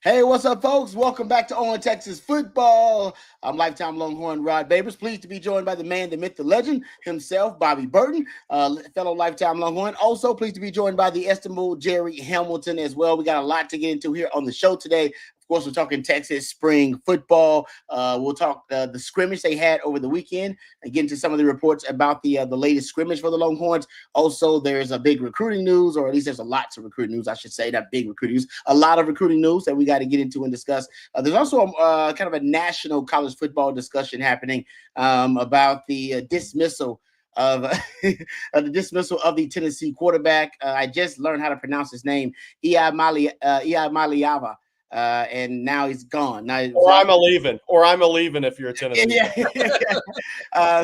Hey, what's up, folks? Welcome back to On Texas Football. I'm lifetime Longhorn Rod Babers. Pleased to be joined by the man, the myth, the legend himself, Bobby Burton, fellow lifetime Longhorn. Also pleased to be joined by the estimable Jerry Hamilton as well. We got a lot to get into here on the show today. Of course, we're talking Texas spring football. We'll talk the scrimmage they had over the weekend and get into some of the reports about the latest scrimmage for the Longhorns. Also, there's a big recruiting news, or at least there's a lot of recruiting news, I should say, not big recruiting news, a lot of recruiting news that we got to get into and discuss. There's also kind of a national college football discussion happening about the dismissal of the dismissal of the Tennessee quarterback. I just learned how to pronounce his name, Iamaleava. And now he's gone. Now, I'm a leaving if you're a Tennessee.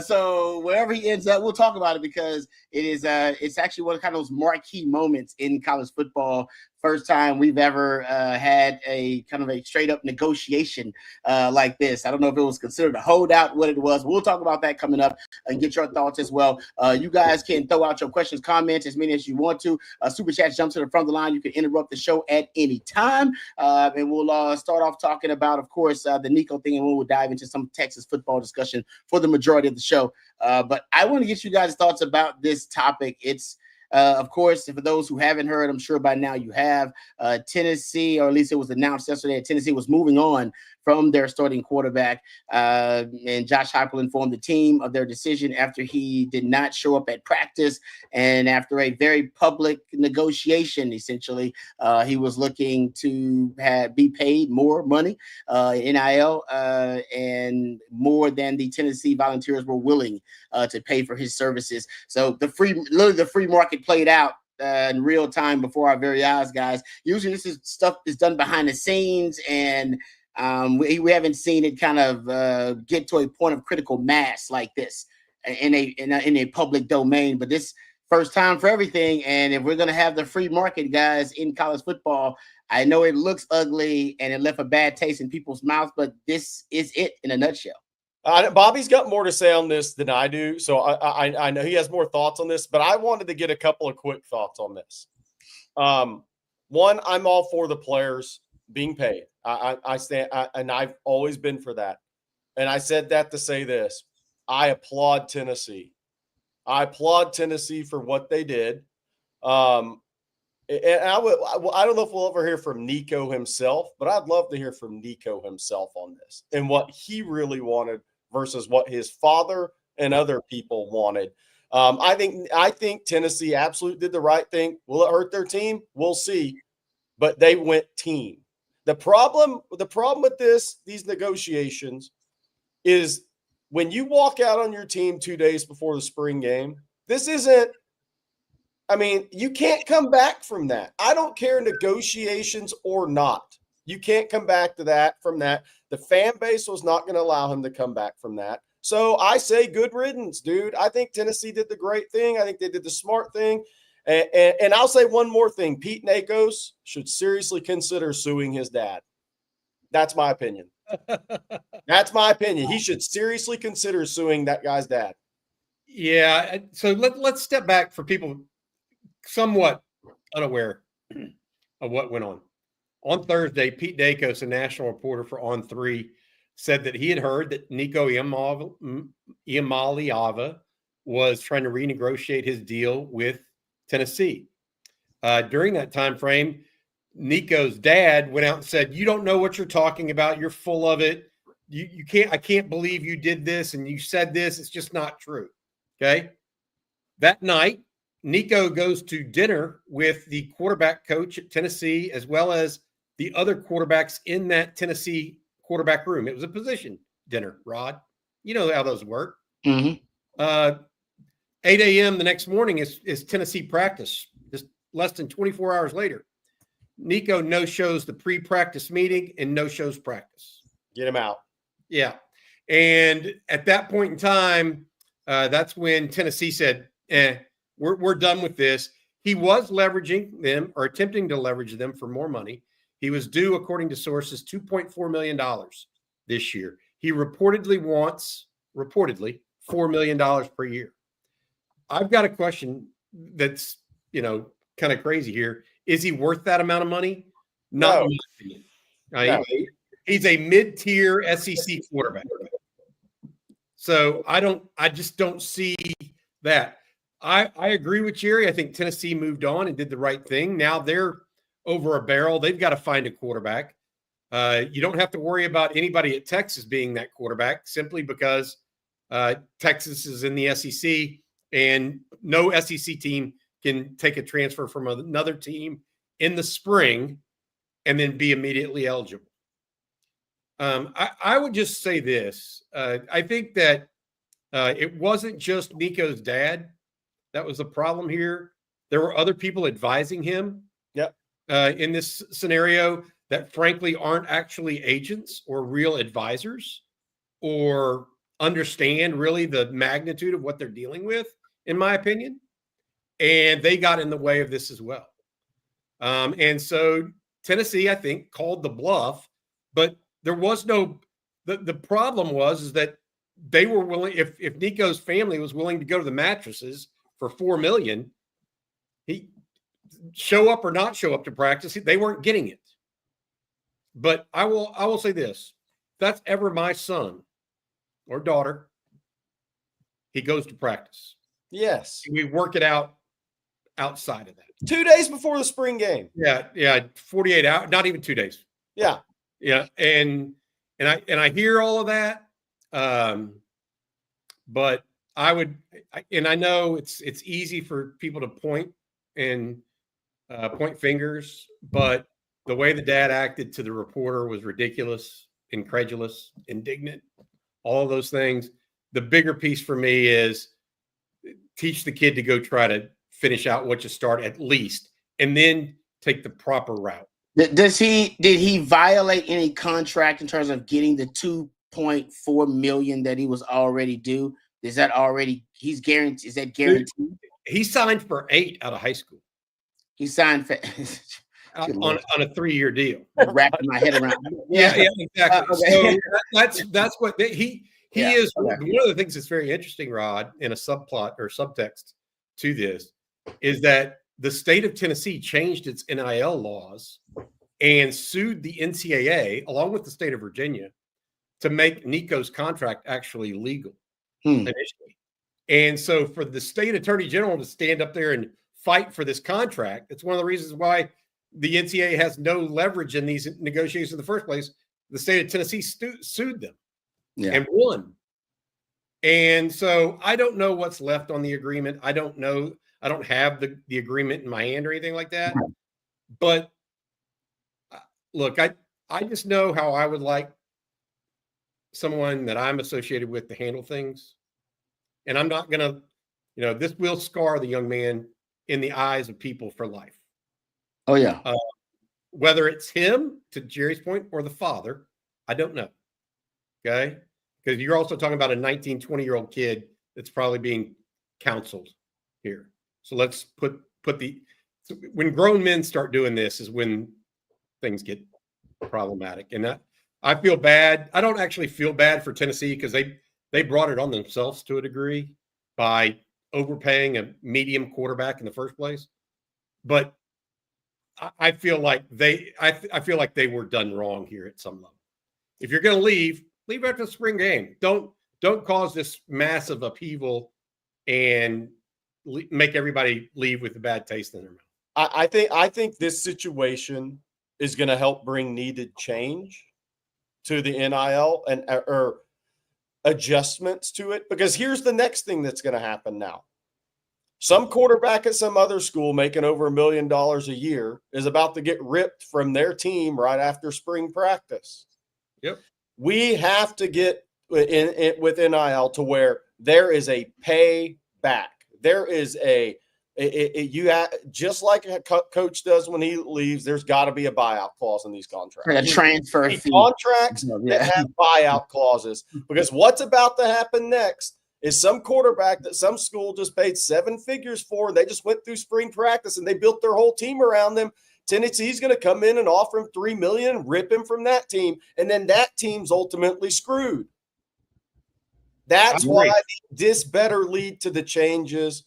So wherever he ends up, we'll talk about it because it's actually one of kind of those marquee moments in college football. First time we've ever had a kind of a straight up negotiation like this. I don't know if it was considered a holdout, what it was. We'll talk about that coming up and get your thoughts as well. You guys can throw out your questions, comments, as many as you want to. Super Chat jumps to the front of the line. You can interrupt the show at any time. And we'll start off talking about, of course, the Nico thing, and we'll dive into some Texas football discussion for the majority of the show. But I want to get you guys' thoughts about this topic. It's of course, for those who haven't heard, I'm sure by now you have, Tennessee, or at least it was announced yesterday that Tennessee was moving on from their starting quarterback. And Josh Heupel informed the team of their decision after he did not show up at practice. And after a very public negotiation, essentially, he was looking to be paid more money, NIL, and more than the Tennessee Volunteers were willing to pay for his services. So the free market played out in real time before our very eyes, guys. Usually this is stuff is done behind the scenes, and we haven't seen it kind of get to a point of critical mass like this in a public domain. But this first time for everything, and if we're going to have the free market, guys, in college football, I know it looks ugly and it left a bad taste in people's mouths, but this is it in a nutshell. Bobby's got more to say on this than I do, so I know he has more thoughts on this, but I wanted to get a couple of quick thoughts on this. One, I'm all for the players being paid. I stand, and I've always been for that. And I said that to say this: I applaud Tennessee. I applaud Tennessee for what they did. And I don't know if we'll ever hear from Nico himself, but I'd love to hear from Nico himself on this and what he really wanted versus what his father and other people wanted. I think Tennessee absolutely did the right thing. Will it hurt their team? We'll see. But they went team. The problem with these negotiations is when you walk out on your team 2 days before the spring game, this isn't, I mean, you can't come back from that. I don't care negotiations or not. You can't come back to that from that. The fan base was not going to allow him to come back from that. So I say good riddance, dude. I think Tennessee did the great thing. I think they did the smart thing. And I'll say one more thing. Pete Nakos should seriously consider suing his dad. That's my opinion. That's my opinion. He should seriously consider suing that guy's dad. Yeah. So let's step back for people somewhat unaware of what went on. On Thursday, Pete Nakos, a national reporter for On3, said that he had heard that Nico Iamaleava was trying to renegotiate his deal with Tennessee. During that time frame, Nico's dad went out and said, "You don't know what you're talking about. You're full of it. You can't. I can't believe you did this and you said this. It's just not true." Okay. That night, Nico goes to dinner with the quarterback coach at Tennessee, as well as the other quarterbacks in that Tennessee quarterback room. It was a position dinner, Rod. You know how those work. Mm-hmm. 8 a.m. the next morning is Tennessee practice. Just less than 24 hours later, Nico no-shows the pre-practice meeting and no-shows practice. Get him out. Yeah. And at that point in time, that's when Tennessee said, we're done with this. He was leveraging them or attempting to leverage them for more money. He was due, according to sources, $2.4 million this year. He reportedly wants $4 million per year. I've got a question that's, kind of crazy here. Is he worth that amount of money? Not in my opinion. No. He's a mid-tier SEC quarterback. So I just don't see that. I agree with Jerry. I think Tennessee moved on and did the right thing. Now they're over a barrel. They've got to find a quarterback. You don't have to worry about anybody at Texas being that quarterback simply because Texas is in the SEC and no SEC team can take a transfer from another team in the spring and then be immediately eligible. I would just say this. I think that it wasn't just Nico's dad that was the problem here. There were other people advising him in this scenario that frankly aren't actually agents or real advisors or understand really the magnitude of what they're dealing with, in my opinion. And they got in the way of this as well. And so Tennessee, I think, called the bluff, but there was the problem was that they were willing, if Nico's family was willing to go to the mattresses for $4 million, he show up or not show up to practice, they weren't getting it. But I will say this: if that's ever my son or daughter, he goes to practice. Yes. We work it out outside of that. 2 days before the spring game. Yeah, 48 hours, not even 2 days. Yeah. And I hear all of that. But I know it's easy for people to point fingers, but the way the dad acted to the reporter was ridiculous, incredulous, indignant, all of those things. The bigger piece for me is teach the kid to go try to finish out what you start at least, and then take the proper route. Did he violate any contract in terms of getting the $2.4 million that he was already due? Is that already he's guaranteed? Is that guaranteed? He signed for 8 out of high school. He signed for on a 3-year deal. Wrapping my head around. Yeah, exactly. Okay. So that's what he is. Okay. One of the things that's very interesting, Rod, in a subplot or subtext to this, is that the state of Tennessee changed its NIL laws and sued the NCAA along with the state of Virginia to make Nico's contract actually legal initially. And so for the state attorney general to stand up there and fight for this contract, it's one of the reasons why the NCAA has no leverage in these negotiations in the first place. The state of Tennessee sued them and won. And so I don't know what's left on the agreement. I don't know. I don't have the agreement in my hand or anything like that. But look, I just know how I would like someone that I'm associated with to handle things. And I'm not going to, this will scar the young man in the eyes of people for life. Oh, yeah. Whether it's him, to Jerry's point, or the father, I don't know. Okay? Because you're also talking about a 19, 20-year-old kid that's probably being counseled here. So let's put when grown men start doing this is when things get problematic. And I feel bad. I don't actually feel bad for Tennessee because they brought it on themselves to a degree by overpaying a medium quarterback in the first place. But I feel like I feel like they were done wrong here at some level. If you're going to leave after the spring game. Don't cause this massive upheaval and make everybody leave with a bad taste in their mouth. I think this situation is going to help bring needed change to the NIL and or adjustments to it, because here's the next thing that's going to happen now. Some quarterback at some other school making over $1 million a year is about to get ripped from their team right after spring practice. Yep. We have to get in with NIL to where there is a payback. There is just like a coach does when he leaves, there's got to be a buyout clause in these contracts. Like a transfer fee. Contracts that have buyout clauses, because what's about to happen next is some quarterback that some school just paid 7 figures for. They just went through spring practice and they built their whole team around them. Tennessee's going to come in and offer him $3 million and rip him from that team, and then that team's ultimately screwed. That's why this better lead to the changes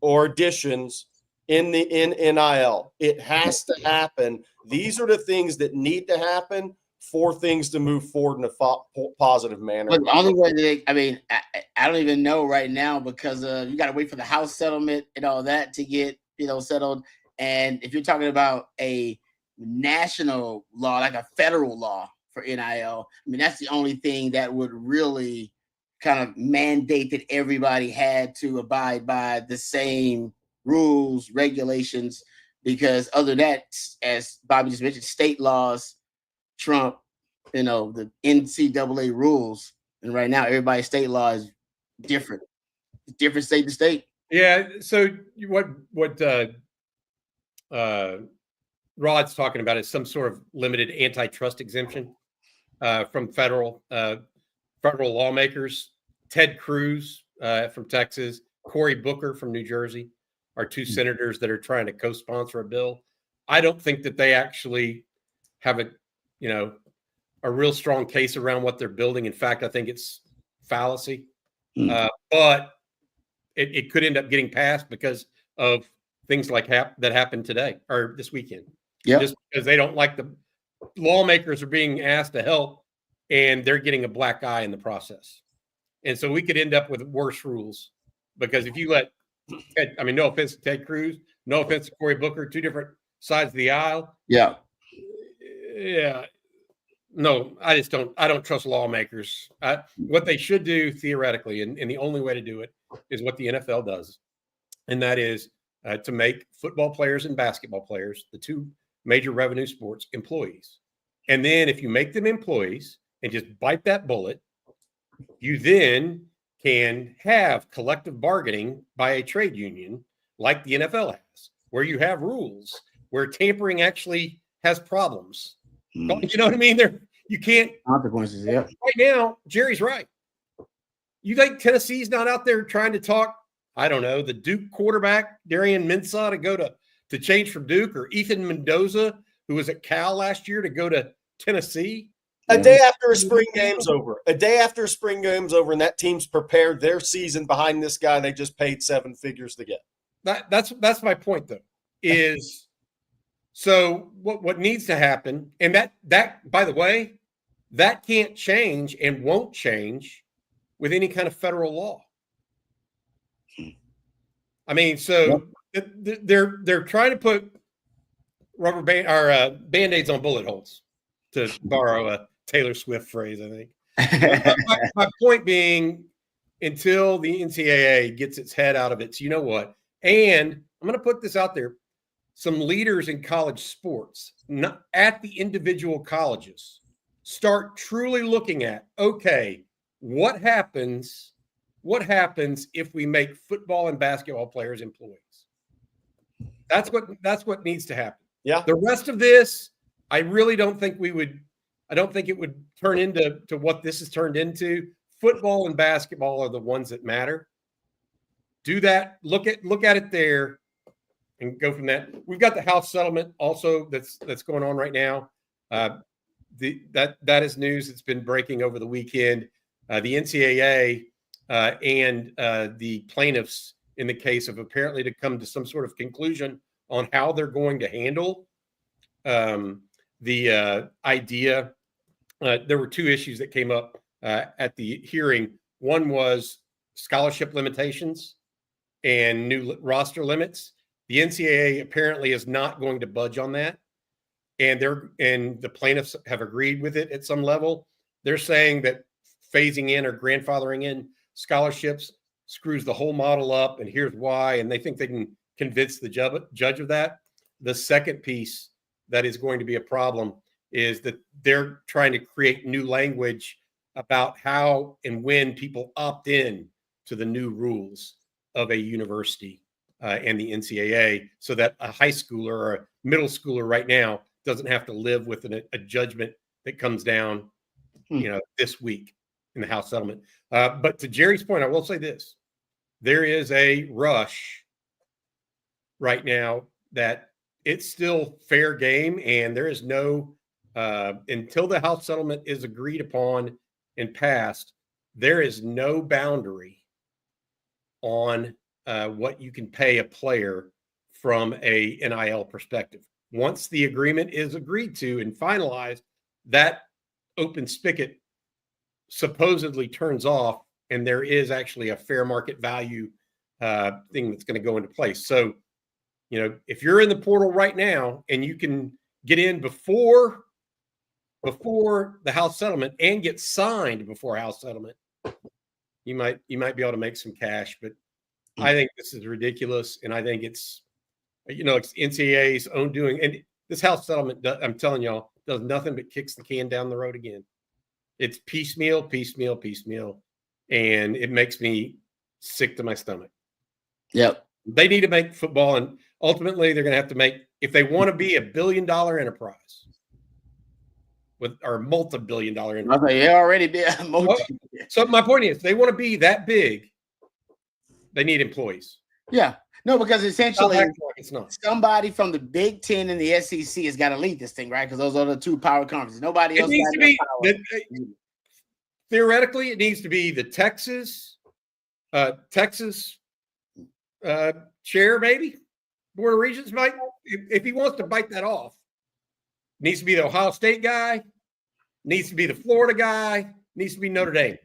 or additions in NIL. It has to happen. These are the things that need to happen for things to move forward in a positive manner. But the only way I don't even know right now, because you got to wait for the House settlement and all that to get settled. And if you're talking about a national law, like a federal law for NIL, I mean, that's the only thing that would really kind of mandate that everybody had to abide by the same rules, regulations, because other than that, as Bobby just mentioned, state laws trump, the NCAA rules. And right now, everybody's state law is different state to state. Yeah. So what Rod's talking about is some sort of limited antitrust exemption from federal lawmakers. Ted Cruz from Texas, Cory Booker from New Jersey are two senators that are trying to co-sponsor a bill. I don't think that they actually have a real strong case around what they're building. In fact, I think it's fallacy. But it could end up getting passed because of things like that happened today or this weekend. Yeah, just because they don't like the lawmakers are being asked to help, and they're getting a black eye in the process. And so we could end up with worse rules, because if you let no offense to Ted Cruz, no offense to Cory Booker, two different sides of the aisle. Yeah. No, I don't trust lawmakers. What they should do theoretically, and the only way to do it is what the NFL does. And that is to make football players and basketball players, the two major revenue sports, employees. And then if you make them employees and just bite that bullet, you then can have collective bargaining by a trade union like the NFL has, where you have rules, where tampering actually has problems. You know what I mean? You can't. Consequences, yeah. Right now, Jerry's right. You think Tennessee's not out there trying to talk, I don't know, the Duke quarterback, Darian Mensah, to go to change from Duke, or Ethan Mendoza, who was at Cal last year, to go to Tennessee? A day after a spring game's over. A day after a spring game's over, and that team's prepared their season behind this guy they just paid 7 figures to get. That's my point, though, is so what needs to happen, and that by the way, that can't change and won't change with any kind of federal law. I mean, so they're trying to put rubber band-aids on bullet holes, to borrow a Taylor Swift phrase, I think. my point being, until the NCAA gets its head out of its, you know what, and I'm going to put this out there, some leaders in college sports, not at the individual colleges, start truly looking at, okay, what happens if we make football and basketball players employees? That's what needs to happen. Yeah. The rest of this, I really don't think I don't think it would turn into what this has turned into. Football and basketball are the ones that matter. Do that. Look at it there, and go from that. We've got the House settlement also that's going on right now. That is news that's been breaking over the weekend. The NCAA and the plaintiffs in the case have apparently to come to some sort of conclusion on how they're going to handle the idea. There were two issues that came up at the hearing. One was scholarship limitations and new roster limits. The NCAA apparently is not going to budge on that, and the plaintiffs have agreed with it at some level. They're saying that phasing in or grandfathering in scholarships screws the whole model up, and here's why. And they think they can convince the judge of that. The second piece that is going to be a problem is that they're trying to create new language about how and when people opt in to the new rules of a university and the NCAA, so that a high schooler or a middle schooler right now doesn't have to live with a judgment that comes down, this week in the House settlement. But to Jerry's point, I will say this: there is a rush right now that it's still fair game, and there is no until the House settlement is agreed upon and passed, there is no boundary on what you can pay a player from a NIL perspective. Once the agreement is agreed to and finalized, that open spigot supposedly turns off, and there is actually a fair market value thing that's going to go into place. So, if you're in the portal right now and you can get in before the house settlement and get signed before house settlement, you might be able to make some cash. But I think this is ridiculous, and I think it's NCAA's own doing. And this house settlement, I'm telling y'all, does nothing but kicks the can down the road again. It's piecemeal, and it makes me sick to my stomach. Yep. They need to make football, and ultimately they're going to have to make, if they want to be $1 billion enterprise or multi-billion-dollar enterprise. They already be So my point is, they want to be that big, they need employees. Yeah. No, because essentially it's not. Somebody from the Big Ten and the SEC has got to lead this thing, right? Because those are the two power conferences. Nobody else. It needs to be theoretically, it needs to be the Texas chair, maybe Board of Regents might, if he wants to bite that off. Needs to be the Ohio State guy, needs to be the Florida guy, needs to be Notre Dame.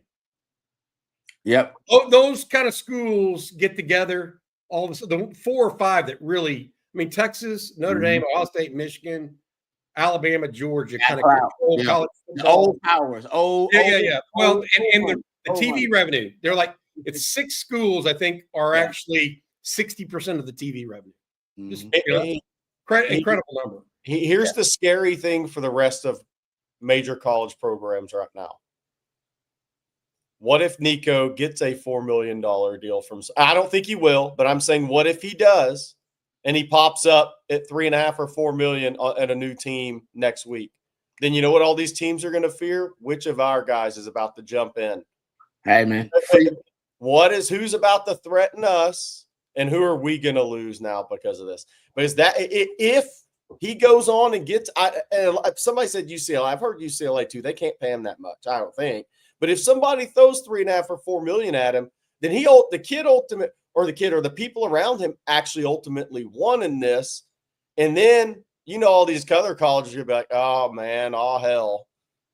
Yep. Those kind of schools get together. All of the 4 or 5 that really, Texas, Notre Dame, Ohio State, Michigan, Alabama, Georgia, kind of control college football. Old powers. Yeah. Well, and the TV revenue, they're like, it's 6 schools, I think, are actually 60% of the TV revenue. Just incredible number. Here's the scary thing for the rest of major college programs right now. What if Nico gets a $4 million deal from? I don't think he will, but I'm saying, what if he does, and he pops up at $3.5 or $4 million at a new team next week? Then you know what all these teams are going to fear? Which of our guys is about to jump in? Hey man, who's about to threaten us, and who are we going to lose now because of this? Because if he goes on and gets, somebody said UCLA. I've heard UCLA too. They can't pay him that much, I don't think. But if somebody throws $3.5 or $4 million at him, then the kid or the people around him actually ultimately won in this. And then all these other colleges, you'll be like, oh man, oh hell,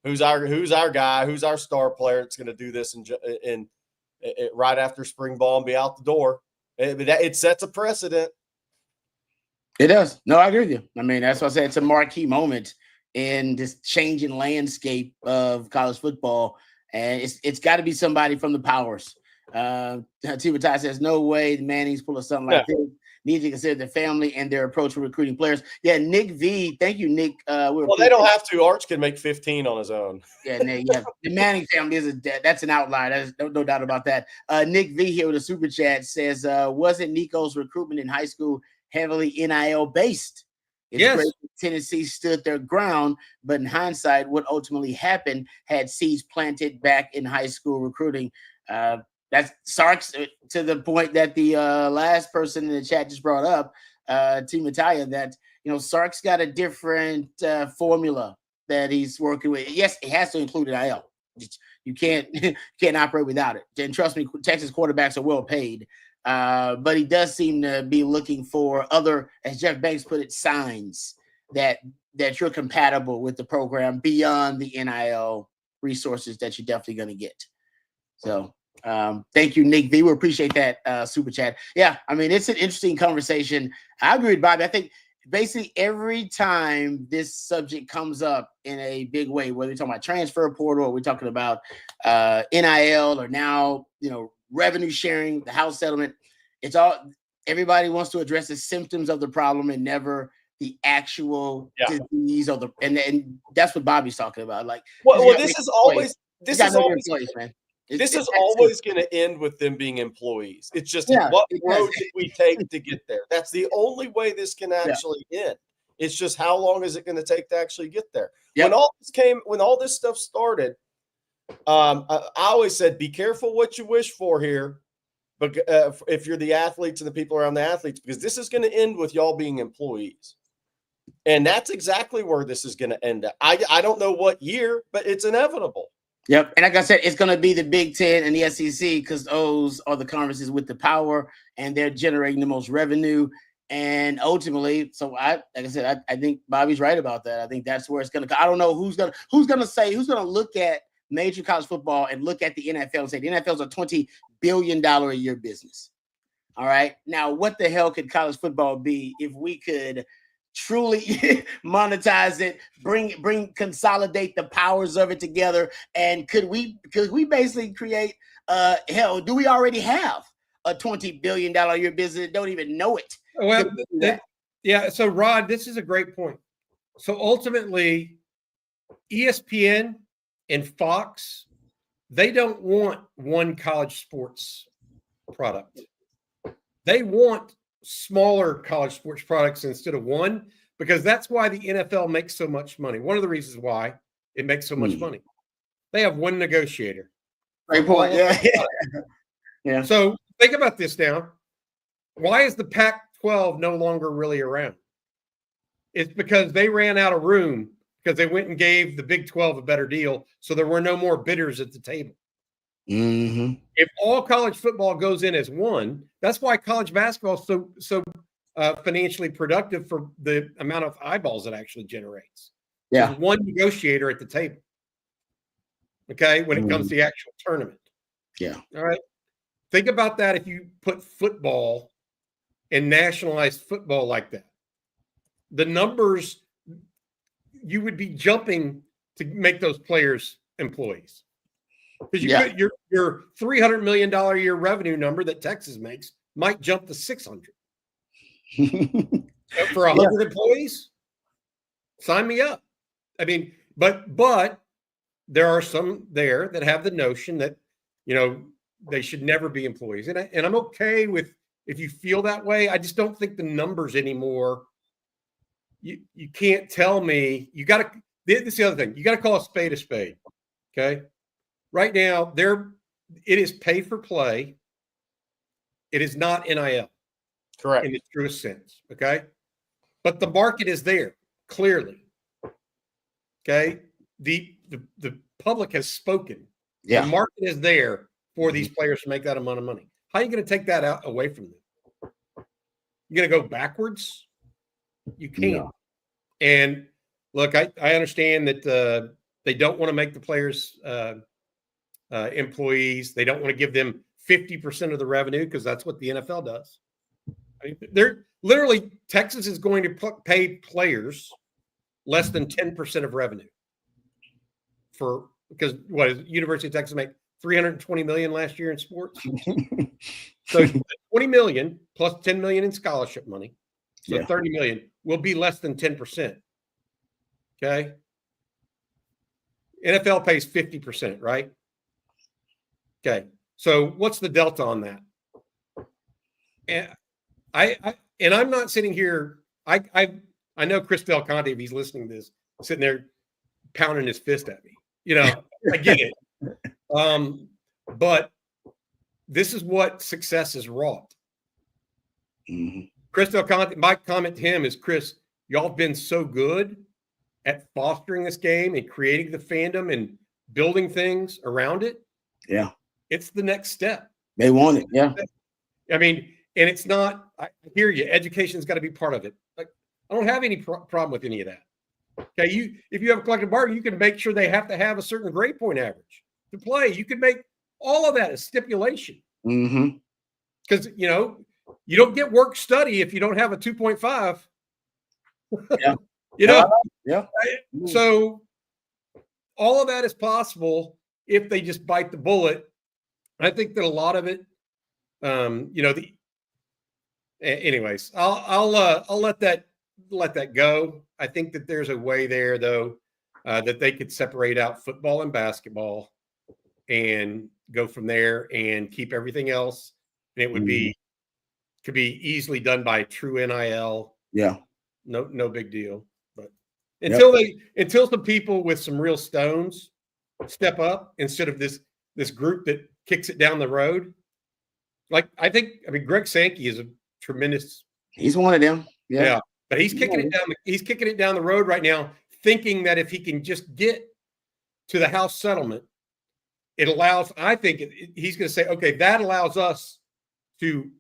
who's our guy, who's our star player that's going to do this in right after spring ball and be out the door. It sets a precedent. It does. No, I agree with you. That's why I said it's a marquee moment in this changing landscape of college football. And it's got to be somebody from the powers. T. says, no way the Mannings pull something like this. Need to consider their family and their approach for recruiting players. Yeah, Nick V. Thank you, Nick. They don't have to. Arch can make 15 on his own. Yeah, Nick. Yeah, the Manning family that's an outlier. There's no doubt about that. Nick V. here with a super chat says, wasn't Nico's recruitment in high school heavily NIL based? It's great that Tennessee stood their ground, but in hindsight, what ultimately happened had seeds planted back in high school recruiting. That's Sark's to the point that the last person in the chat just brought up, Team Italia, that Sark's got a different formula that he's working with. Yes, it has to include NIL. You can't operate without it. And trust me, Texas quarterbacks are well paid. But he does seem to be looking for other, as Jeff Banks put it, signs that you're compatible with the program beyond the NIL resources that you're definitely going to get. So thank you, Nick V. We appreciate that super chat. Yeah, it's an interesting conversation. I agree with Bobby. I think basically every time this subject comes up in a big way, whether we're talking about transfer portal or we're talking about NIL or now, revenue sharing, the house settlement, everybody wants to address the symptoms of the problem and never the actual disease and that's what Bobby's talking about. Like, this is always going to end with them being employees. It's just what road did we take to get there? That's the only way this can actually end. It's just how long is it going to take to actually get there? Yep. When all this stuff started, I always said, be careful what you wish for here. But if you're the athletes and the people around the athletes, because this is going to end with y'all being employees. And that's exactly where this is going to end up. I don't know what year, but it's inevitable. Yep. And like I said, it's going to be the Big Ten and the SEC because those are the conferences with the power and they're generating the most revenue. And ultimately, like I said, I think Bobby's right about that. I think that's where it's going to. I don't know who's going to look at major college football and look at the NFL and say the NFL is a $20 billion a year business. All right. Now, what the hell could college football be if we could truly monetize it, consolidate the powers of it together? And could we basically create, do we already have a $20 billion a year business that don't even know it? Well, yeah. So, Rod, this is a great point. So, ultimately, ESPN and Fox, they don't want one college sports product. They want smaller college sports products instead of one, because that's why the NFL makes so much money. One of the reasons why it makes so much money. They have one negotiator. Great point. Yeah. Yeah. So, think about this now. Why is the Pac-12 no longer really around? It's because they ran out of room because they went and gave the Big 12 a better deal, so there were no more bidders at the table. Mm-hmm. If all college football goes in as one, that's why college basketball is so financially productive for the amount of eyeballs it actually generates. Yeah. There's one negotiator at the table, okay, when it comes to the actual tournament. Yeah. All right. Think about that if you put football and nationalized football like that. The numbers, you would be jumping to make those players employees. Because your $300 million a year revenue number that Texas makes might jump to 600. For 100 employees, sign me up. I mean, but there are some there that have the notion that, they should never be employees. And I'm okay with if you feel that way. I just don't think the numbers anymore. You can't tell me. You got to. This is the other thing. You got to call a spade a spade. Okay. Right now, it is pay for play. It is not NIL. Correct. In the truest sense. Okay. But the market is there clearly. Okay. The public has spoken. Yeah. The market is there for these players to make that amount of money. How are you going to take that away from them? You're going to go backwards? You can't. No. And look, I understand that they don't want to make the players employees. They don't want to give them 50% of the revenue because that's what the NFL does. I mean, they're literally, Texas is going to pay players less than 10% of revenue because what is University of Texas make $320 million last year in sports? So $20 million plus $10 million in scholarship money. So $30 million will be less than 10%. Okay. NFL pays 50%, right? Okay. So what's the delta on that? And I'm not sitting here. I know Chris Del Conte, if he's listening to this, sitting there pounding his fist at me. I get it. But this is what success is wrought. Mm-hmm. Chris Del Conte, my comment to him is, Chris, y'all have been so good at fostering this game and creating the fandom and building things around it. Yeah. It's the next step. They want it. Yeah. I mean, and it's not, I hear you, education's got to be part of it. Like, I don't have any problem with any of that. Okay. If you have a collective bargain, you can make sure they have to have a certain grade point average to play. You can make all of that a stipulation. Mm-hmm. Because, you don't get work study if you don't have a 2.5. Yeah. Yeah. So all of that is possible if they just bite the bullet. I think that a lot of it, anyways, I'll let that go. I think that there's a way there though, that they could separate out football and basketball and go from there and keep everything else. And it would could be easily done by true NIL. Yeah. No big deal. But until some people with some real stones step up instead of this group that kicks it down the road. Like Greg Sankey is a tremendous. He's one of them. Yeah. But he's kicking it down. He's kicking it down the road right now, thinking that if he can just get to the House settlement, it allows. I think he's going to say, okay, that allows us to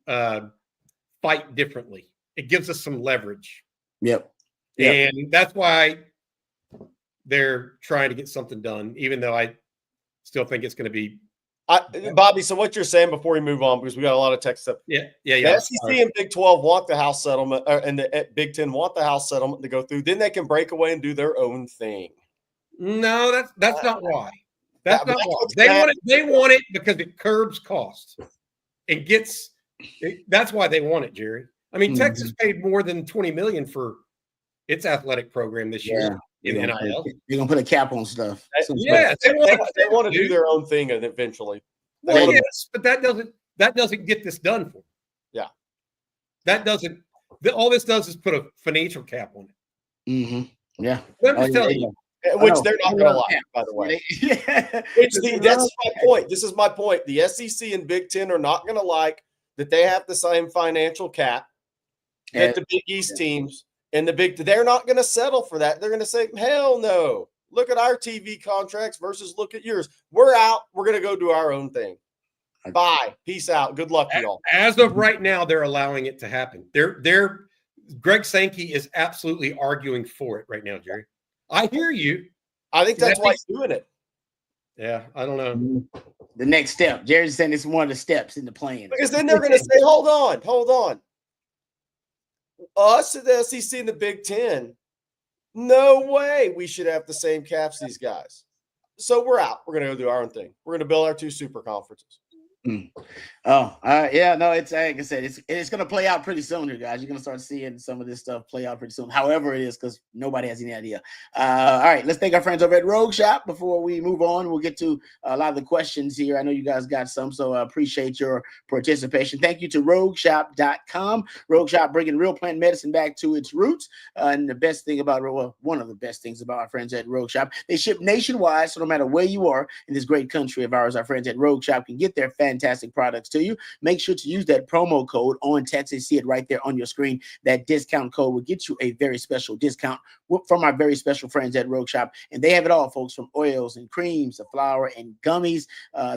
fight differently it gives us some leverage. Yep. And that's why they're trying to get something done, even though I still think it's going to be. Bobby, so what you're saying before we move on, because we got a lot of text stuff. Yeah. The SEC and Big 12 want the House settlement, and the Big 10 want the House settlement to go through. Then they can break away and do their own thing. No, that's not why. That's not why. They want it because it curbs costs. That's why they want it, Jerry. I mean, Texas paid more than $20 million for its athletic program this year in NIL. You're gonna put a cap on stuff. Yeah, they want to do their own thing eventually. Well, yes, but that doesn't get this done for them. Yeah, that doesn't. All this does is put a financial cap on it. Mm-hmm. Yeah, I'm just telling you. Which they're not going to like, by the way. That's my point. This is my point. The SEC and Big 10 are not going to like that they have the same financial cap that the Big East teams and they're not going to settle for that. They're going to say, hell no. Look at our TV contracts versus look at yours. We're out. We're going to go do our own thing. Bye. Peace out. Good luck to y'all. As of right now, they're allowing it to happen. Greg Sankey is absolutely arguing for it right now, Jerry. I hear you. I think that's why he's doing it. Yeah, I don't know. The next step. Jerry's saying it's one of the steps in the plan. Because then they're going to say, hold on. Us at the SEC and the Big 10, no way we should have the same caps these guys. So we're out. We're going to go do our own thing. We're going to build our 2 super conferences. Yeah, no, it's like I said, it's going to play out pretty soon here, guys. You're going to start seeing some of this stuff play out pretty soon, however it is, because nobody has any idea. All right, let's thank our friends over at Rogue Shop. Before we move on, we'll get to a lot of the questions here. I know you guys got some, so I appreciate your participation. Thank you to RogueShop.com. Rogue Shop bringing real plant medicine back to its roots. And the best thing about, one of the best things about our friends at Rogue Shop, they ship nationwide, so no matter where you are in this great country of ours, our friends at Rogue Shop can get their fantastic products to you. Make sure to use that promo code on Texas. See it right there on your screen. That discount code will get you a very special discount from our very special friends at Rogue Shop. And they have it all, folks, from oils and creams, to flour and gummies.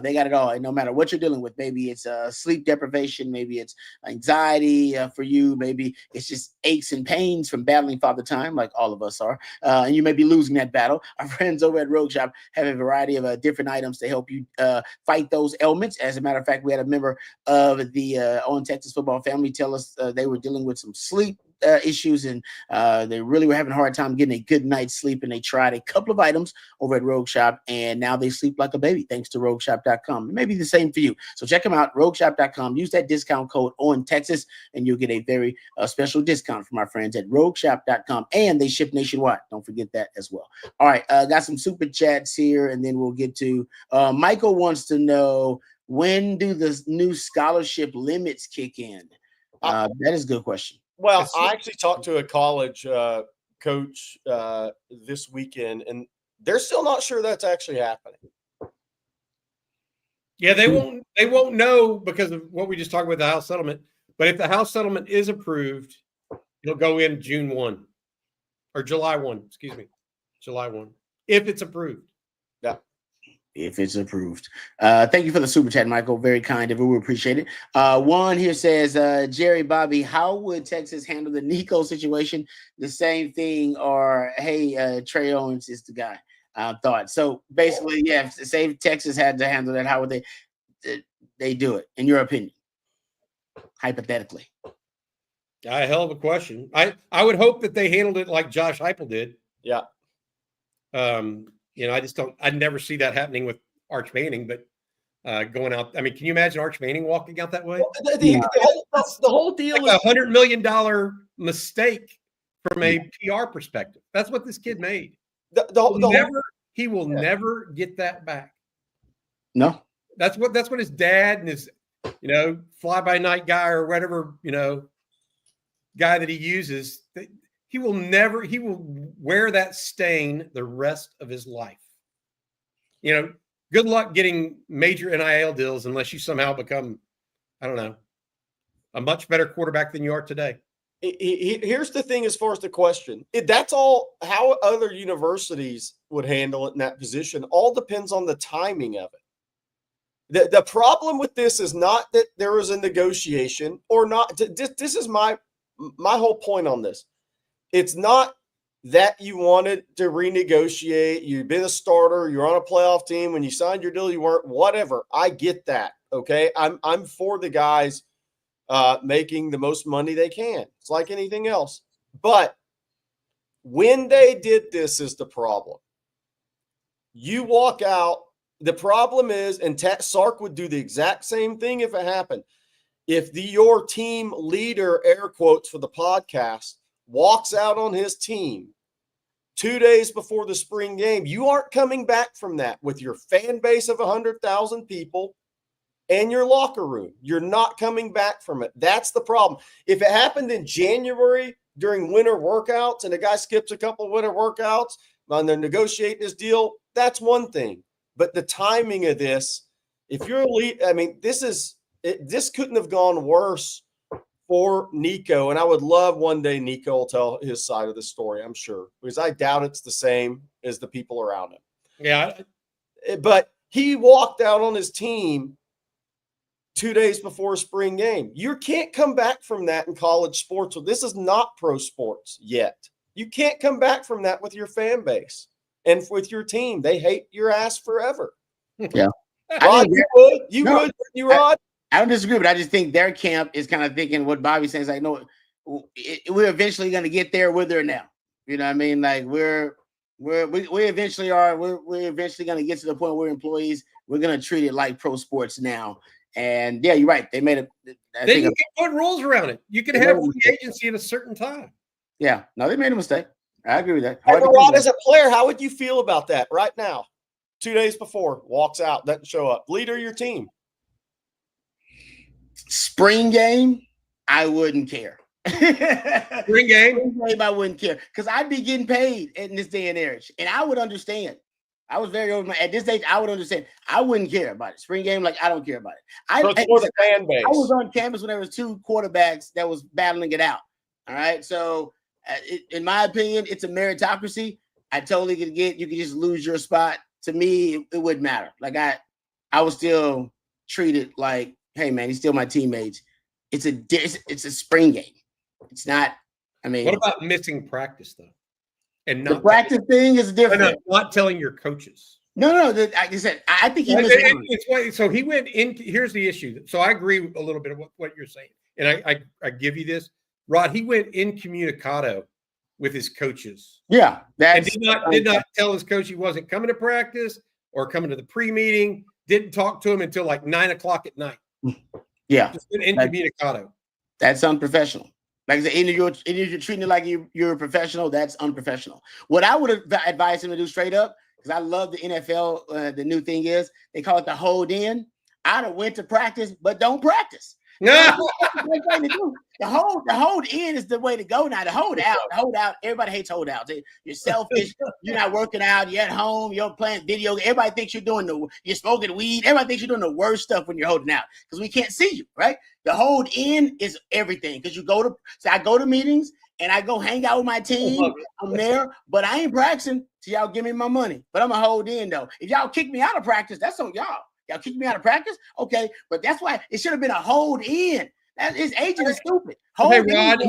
They got it all. And no matter what you're dealing with, maybe it's sleep deprivation, maybe it's anxiety for you, maybe it's just aches and pains from battling Father Time, like all of us are. And you may be losing that battle. Our friends over at Rogue Shop have a variety of different items to help you fight those ailments. As a matter of fact, we had a member of the On Texas Football family tell us they were dealing with some sleep issues, and they really were having a hard time getting a good night's sleep, and they tried a couple of items over at Rogue Shop, and now they sleep like a baby thanks to RogueShop.com. It may be the same for you, so check them out, RogueShop.com. Use that discount code on Texas, and you'll get a very special discount from our friends at RogueShop.com, and they ship nationwide. Don't forget that as well. All right, got some super chats here, and then we'll get to Michael wants to know, when do the new scholarship limits kick in? That is a good question. Well, I actually talked to a college coach this weekend, and they're still not sure that's actually happening. Yeah, they won't know because of what we just talked about, the House settlement. But if the House settlement is approved, it'll go in June 1 or July 1. Excuse me, July 1, if it's approved. Yeah. If it's approved. Thank you for the super chat, Michael. Very kind of you. We appreciate it. One here says, Jerry, Bobby, how would Texas handle the Nico situation? The same thing, or hey, Trey Owens is the guy. Thought. So basically, yeah, say Texas had to handle that, how would they do it, in your opinion? Hypothetically. A hell of a question. I would hope that they handled it like Josh Heupel did. Yeah. I just don't. I'd never see that happening with Arch Manning, but going out. I mean, can you imagine Arch Manning walking out that way? Well, the whole deal is $100 million mistake from a PR perspective. That's what this kid made. He will never get that back. No, that's what his dad and his fly by night guy or whatever guy that he uses. He will wear that stain the rest of his life. Good luck getting major NIL deals unless you somehow become, I don't know, a much better quarterback than you are today. Here's the thing as far as the question. That's all how other universities would handle it in that position. All depends on the timing of it. The problem with this is not that there was a negotiation or not. This is my my whole point on this, it's not that you wanted to renegotiate. You've been a starter. You're on a playoff team. When you signed your deal, you weren't. Whatever. I get that. Okay, I'm for the guys making the most money they can. It's like anything else. But when they did this is the problem. You walk out. The problem is, and Sark would do the exact same thing if it happened. If your team leader, air quotes for the podcast, walks out on his team 2 days before the spring game, you aren't coming back from that with your fan base of 100,000 people and your locker room. You're not coming back from it. That's the problem. If it happened in January during winter workouts and a guy skips a couple of winter workouts and they're negotiating his deal, that's one thing. But the timing of this, if you're elite, I mean, this couldn't have gone worse for Nico. And I would love one day Nico will tell his side of the story, I'm sure, because I doubt it's the same as the people around him. Yeah. But he walked out on his team 2 days before a spring game. You can't come back from that in college sports. So this is not pro sports yet. You can't come back from that with your fan base and with your team. They hate your ass forever. Yeah. Rod, you would, Rod? I don't disagree, but I just think their camp is kind of thinking what Bobby's saying is like, no, we're eventually going to get there. We're there now. You know what I mean? Like we eventually are. We're eventually going to get to the point where we're employees. We're going to treat it like pro sports now. And yeah, you're right. They made it. Then you can put rules around it. You can have free agency at a certain time. Yeah. No, they made a mistake. I agree with that. Rod, as a player, how would you feel about that right now? 2 days before, walks out, doesn't show up. Leader of your team. Spring game, I wouldn't care. Spring game, I wouldn't care because I'd be getting paid in this day and age, and I would understand. I was very old at this age. I would understand. I wouldn't care about it. Spring game, like I don't care about it. So it's for the fan base. I was on campus when there was 2 quarterbacks that was battling it out. All right, so in my opinion, it's a meritocracy. I totally could get. You could just lose your spot. To me, it wouldn't matter. Like I was still treated like, hey man, he's still my teammates. It's a spring game. It's not. I mean, what about missing practice though? And the practice thing is different. Not telling your coaches. No. Like I said, I think he missed. So he went in. Here's the issue. So I agree a little bit of what you're saying, and I give you this, Rod. He went incommunicado with his coaches. Yeah, and did not tell his coach he wasn't coming to practice or coming to the pre-meeting. Didn't talk to him until like 9 o'clock at night. Yeah, just incommunicado. That's unprofessional. Like I said, you're treating it like you're a professional. That's unprofessional. What I would advise him to do straight up, because I love the NFL. The new thing is they call it the hold in. I'd have went to practice, but don't practice. No, the hold in is the way to go now. The hold out. Everybody hates holdouts. You're selfish. You're not working out. You're at home. You're playing video. Everybody thinks you're smoking weed. Everybody thinks you're doing the worst stuff when you're holding out because we can't see you, right? The hold in is everything because I go to meetings and I go hang out with my team. I'm there, but I ain't practicing till y'all give me my money. But I'm a hold in though. If y'all kick me out of practice, that's on y'all. Y'all kick me out of practice? Okay, but that's why it should have been a hold in. His agent is stupid. Hey, Rod,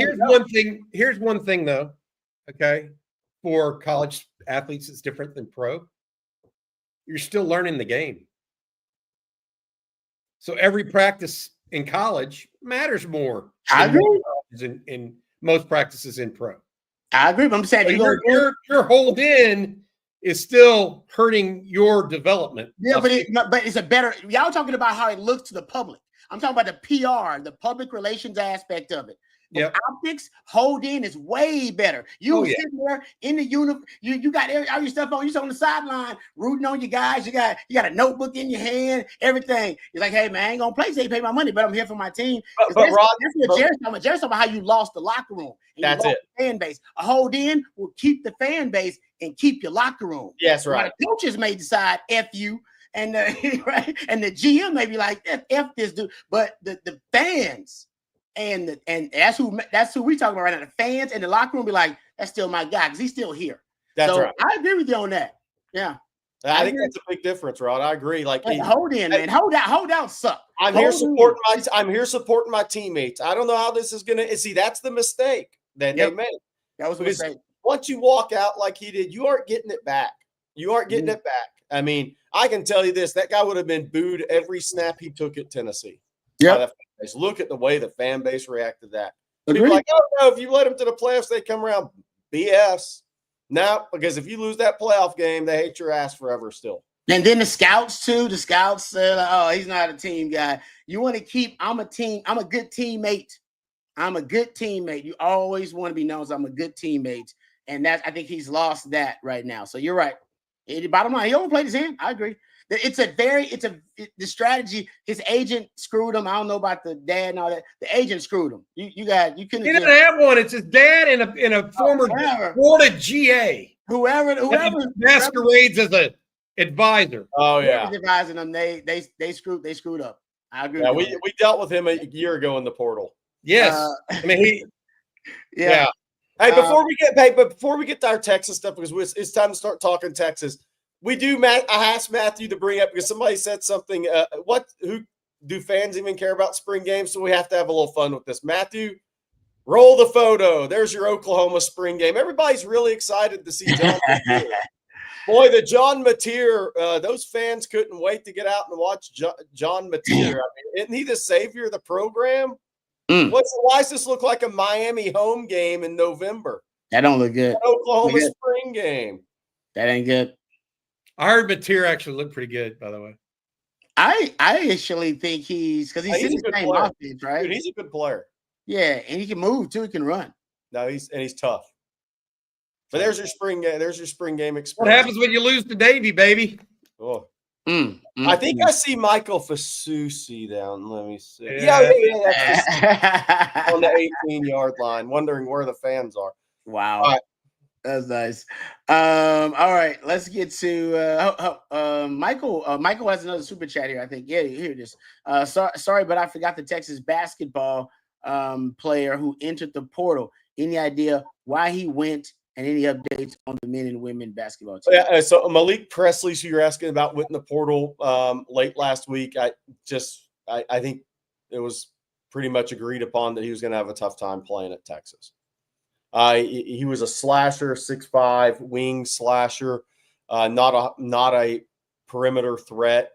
here's one thing, though, okay? For college athletes, it's different than pro. You're still learning the game. So every practice in college matters more. I agree. In most practices in pro. I agree, but I'm saying your hold in is still hurting your development. Yeah, but it's a better. Y'all talking about how it looks to the public. I'm talking about the PR, the public relations aspect of it. Yeah, optics, hold in is way better. You sitting there in the uniform, you got all your stuff on. You're on the sideline rooting on your guys. You got a notebook in your hand, everything. You're like, hey man, I ain't gonna play till you pay my money, but I'm here for my team. But Rod, that's what Jerry's talking about. Jerry's talking about how you lost the locker room. That's it. The fan base. A hold in will keep the fan base and keep your locker room. Yes, right. The coaches may decide F you. And right, and the GM may be like F this dude, but the fans and that's who we talking about right now. The fans and the locker room be like, that's still my guy because he's still here. That's right. I agree with you on that. Yeah. I think that's a big difference, Rod. I agree. Like, hold in, man. Hold out suck. I'm here supporting my teammates. I don't know how this is gonna see. That's the mistake that they made. That was a mistake. Once you walk out like he did, you aren't getting it back. You aren't getting it back. I mean, I can tell you this: that guy would have been booed every snap he took at Tennessee. Yeah. Look at the way the fan base reacted to that. People like, oh no, if you let them to the playoffs, they come around. BS. No, because if you lose that playoff game, they hate your ass forever still. And then the scouts too. The scouts said, "Oh, he's not a team guy. You want to keep? I'm a good teammate. I'm a good teammate. You always want to be known as I'm a good teammate, and I think he's lost that right now. So you're right. Bottom line, he overplayed his hand. I agree. The strategy. His agent screwed him. I don't know about the dad and all that. The agent screwed him. You couldn't. He didn't have one. It's his dad and a former Florida GA. Whoever masquerades as an advisor. Oh yeah, advising them. They screwed up. I agree. Yeah, we dealt with him a year ago in the portal. Yes, I mean yeah. Hey, before we get to our Texas stuff, because it's time to start talking Texas. We do. I asked Matthew to bring up because somebody said something. Who do fans even care about spring games? So we have to have a little fun with this. Matthew, roll the photo. There's your Oklahoma spring game. Everybody's really excited to see John Mateer. Boy, the John Mateer, those fans couldn't wait to get out and watch John Mateer. I mean, isn't he the savior of the program? Why does this look like a Miami home game in November? That don't look good. Oklahoma spring game. That ain't good. I heard Mateer actually looked pretty good, by the way. I actually think he's in the same offense, right? Dude, he's a good player. Yeah, and he can move too. He can run. No, he's tough. But there's your spring game. There's your spring game experience. What happens when you lose to Davy, baby? Oh. I think I see Michael Fasusi down. Let me see. Yeah. That's on the 18-yard line, wondering where the fans are. Wow. Right. That's nice. All right, let's get to Michael. Michael has another super chat here, I think. Yeah, here it is. Sorry, but I forgot the Texas basketball player who entered the portal. Any idea why he went, and any updates on the men and women basketball team? Yeah, so Malik Presley, who you're asking about, went in the portal late last week. I think it was pretty much agreed upon that he was going to have a tough time playing at Texas. He was a slasher, 6'5", wing slasher, not a perimeter threat.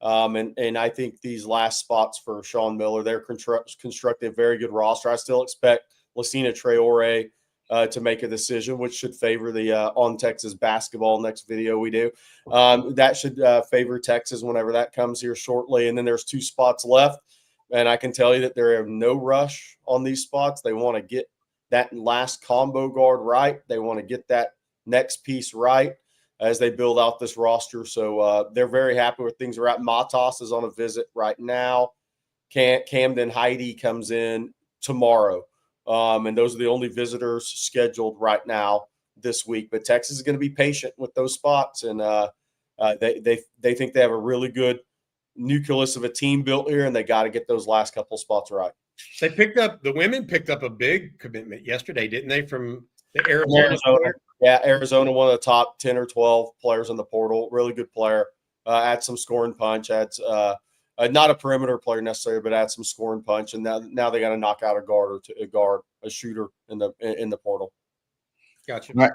And I think these last spots for Sean Miller, they're constructed a very good roster. I still expect Lucina Traore to make a decision, which should favor the on Texas basketball next video we do. That should favor Texas whenever that comes here shortly. And then there's 2 spots left. And I can tell you that there are no rush on these spots. They want to get that last combo guard right. They want to get that next piece right as they build out this roster. So they're very happy with things. We're at Matas is on a visit right now. Camden Heidi comes in tomorrow. And those are the only visitors scheduled right now this week. But Texas is going to be patient with those spots. And they think they have a really good nucleus of a team built here, and they got to get those last couple spots right. The women picked up a big commitment yesterday, didn't they, from the Arizona? Yeah, Arizona, one of the top 10 or 12 players in the portal. Really good player. Adds some scoring punch. Adds not a perimeter player necessarily, but adds some scoring punch. And now they got to knock out a shooter in the portal. Gotcha. All right.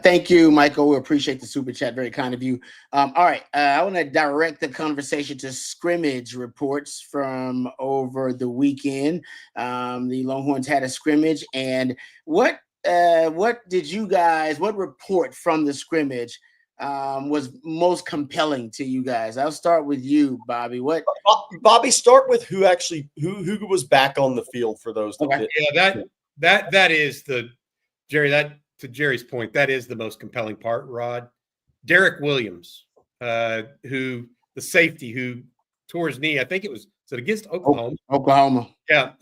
Thank you, Michael. We appreciate the super chat. Very kind of you. All right. I want to direct the conversation to scrimmage reports from over the weekend. The Longhorns had a scrimmage, and what report from the scrimmage was most compelling to you guys? I'll start with you, Bobby. Bobby, start with who was back on the field for those. Okay. Yeah, that is Jerry. To Jerry's point, that is the most compelling part, Rod. Derek Williams, the safety who tore his knee, I think it was against Oklahoma. Oklahoma. Yeah.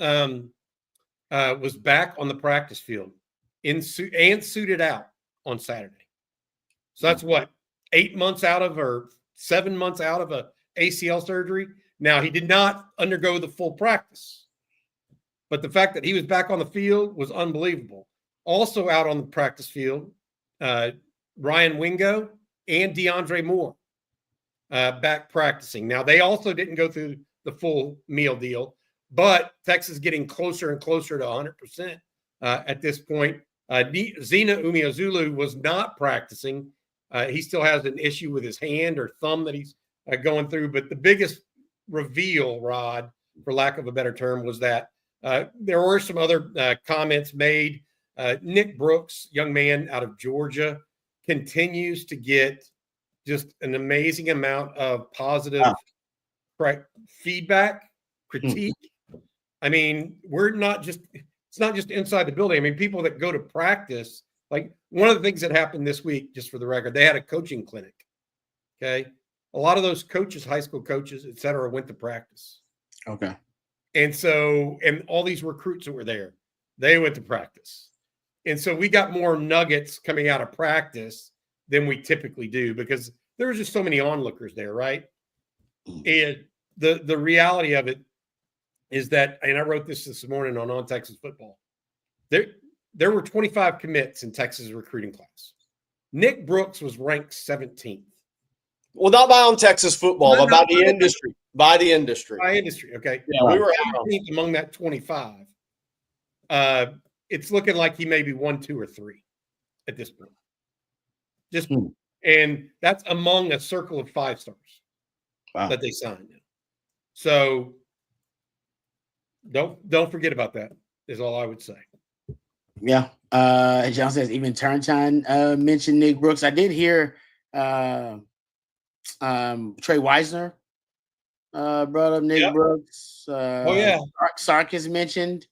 Was back on the practice field and suited out on Saturday. So that's 7 months out of a ACL surgery. Now, he did not undergo the full practice, but the fact that he was back on the field was unbelievable. Also out on the practice field, Ryan Wingo, and DeAndre Moore back practicing. Now, they also didn't go through the full meal deal, but Texas is getting closer and closer to 100% at this point. Zena Umeozulu was not practicing. He still has an issue with his hand or thumb that he's going through. But the biggest reveal, Rod, for lack of a better term, was that there were some other comments made. Nick Brooks, young man out of Georgia, continues to get just an amazing amount of positive feedback, critique. I mean, it's not just inside the building. I mean, people that go to practice, like one of the things that happened this week, just for the record, they had a coaching clinic. Okay. A lot of those coaches, high school coaches, et cetera, went to practice. Okay. And so, and all these recruits that were there, they went to practice. And so we got more nuggets coming out of practice than we typically do because there was just so many onlookers there, right? And the reality of it is that, and I wrote this morning on Texas Football, there were 25 commits in Texas recruiting class. Nick Brooks was ranked 17th. Well, not by on Texas football, but by the industry. By the industry. By industry, okay. Yeah, we were 17th among that 25. It's looking like he may be 1, 2, or 3 at this point. And that's among a circle of 5 stars that they signed. So don't forget about that, is all I would say. Yeah. John says even Turntine mentioned Nick Brooks. I did hear Trey Wisner brought up Nick Brooks. Sarkis mentioned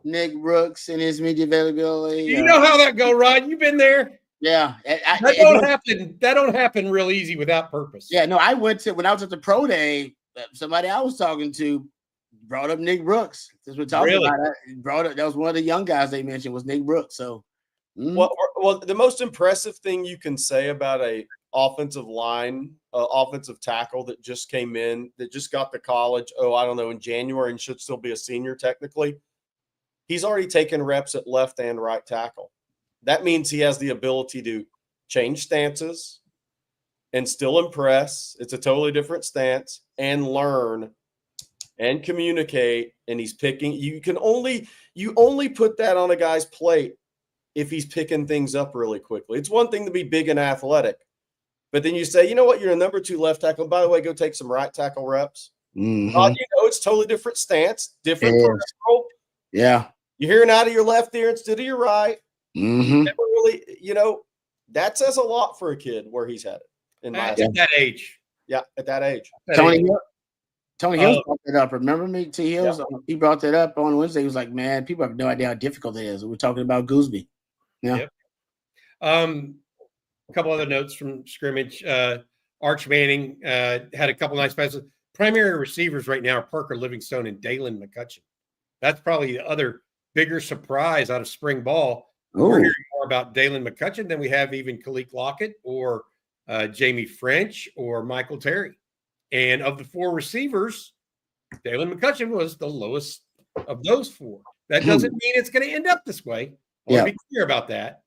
Nick Brooks and his media availability. You know how that go, Rod? You've been there. Yeah, that don't happen real easy without purpose. Yeah, no, when I was at the pro day, somebody I was talking to brought up Nick Brooks. Since we're talking about that, that was one of the young guys they mentioned was Nick Brooks. So, well, the most impressive thing you can say about a offensive line, offensive tackle that just came in, that just got to college, I don't know, in January and should still be a senior technically. He's already taken reps at left and right tackle. That means he has the ability to change stances and still impress. It's a totally different stance and learn and communicate. And he's picking. You only put that on a guy's plate if he's picking things up really quickly. It's one thing to be big and athletic, but then you say, you know what, you're a number 2 left tackle. By the way, go take some right tackle reps. It's totally different stance, different peripheral. Yeah. You're hearing out of your left ear instead of your right. Never really, that says a lot for a kid where he's headed. At that age. Yeah, at that age. Tony Hills brought that up. Remember me? T. Hills, he brought that up on Wednesday. He was like, man, people have no idea how difficult it is. We're talking about Gooseby. Yeah. Yep. A couple other notes from scrimmage. Arch Manning had a couple nice passes. Primary receivers right now are Parker Livingstone and Dalen McCutcheon. That's probably the other bigger surprise out of spring ball. We're hearing more about Dalen McCutcheon than we have even Khalil Lockett or Jamie French or Michael Terry. And of the 4 receivers, Dalen McCutcheon was the lowest of those 4. That doesn't mean it's going to end up this way. I want to be clear about that.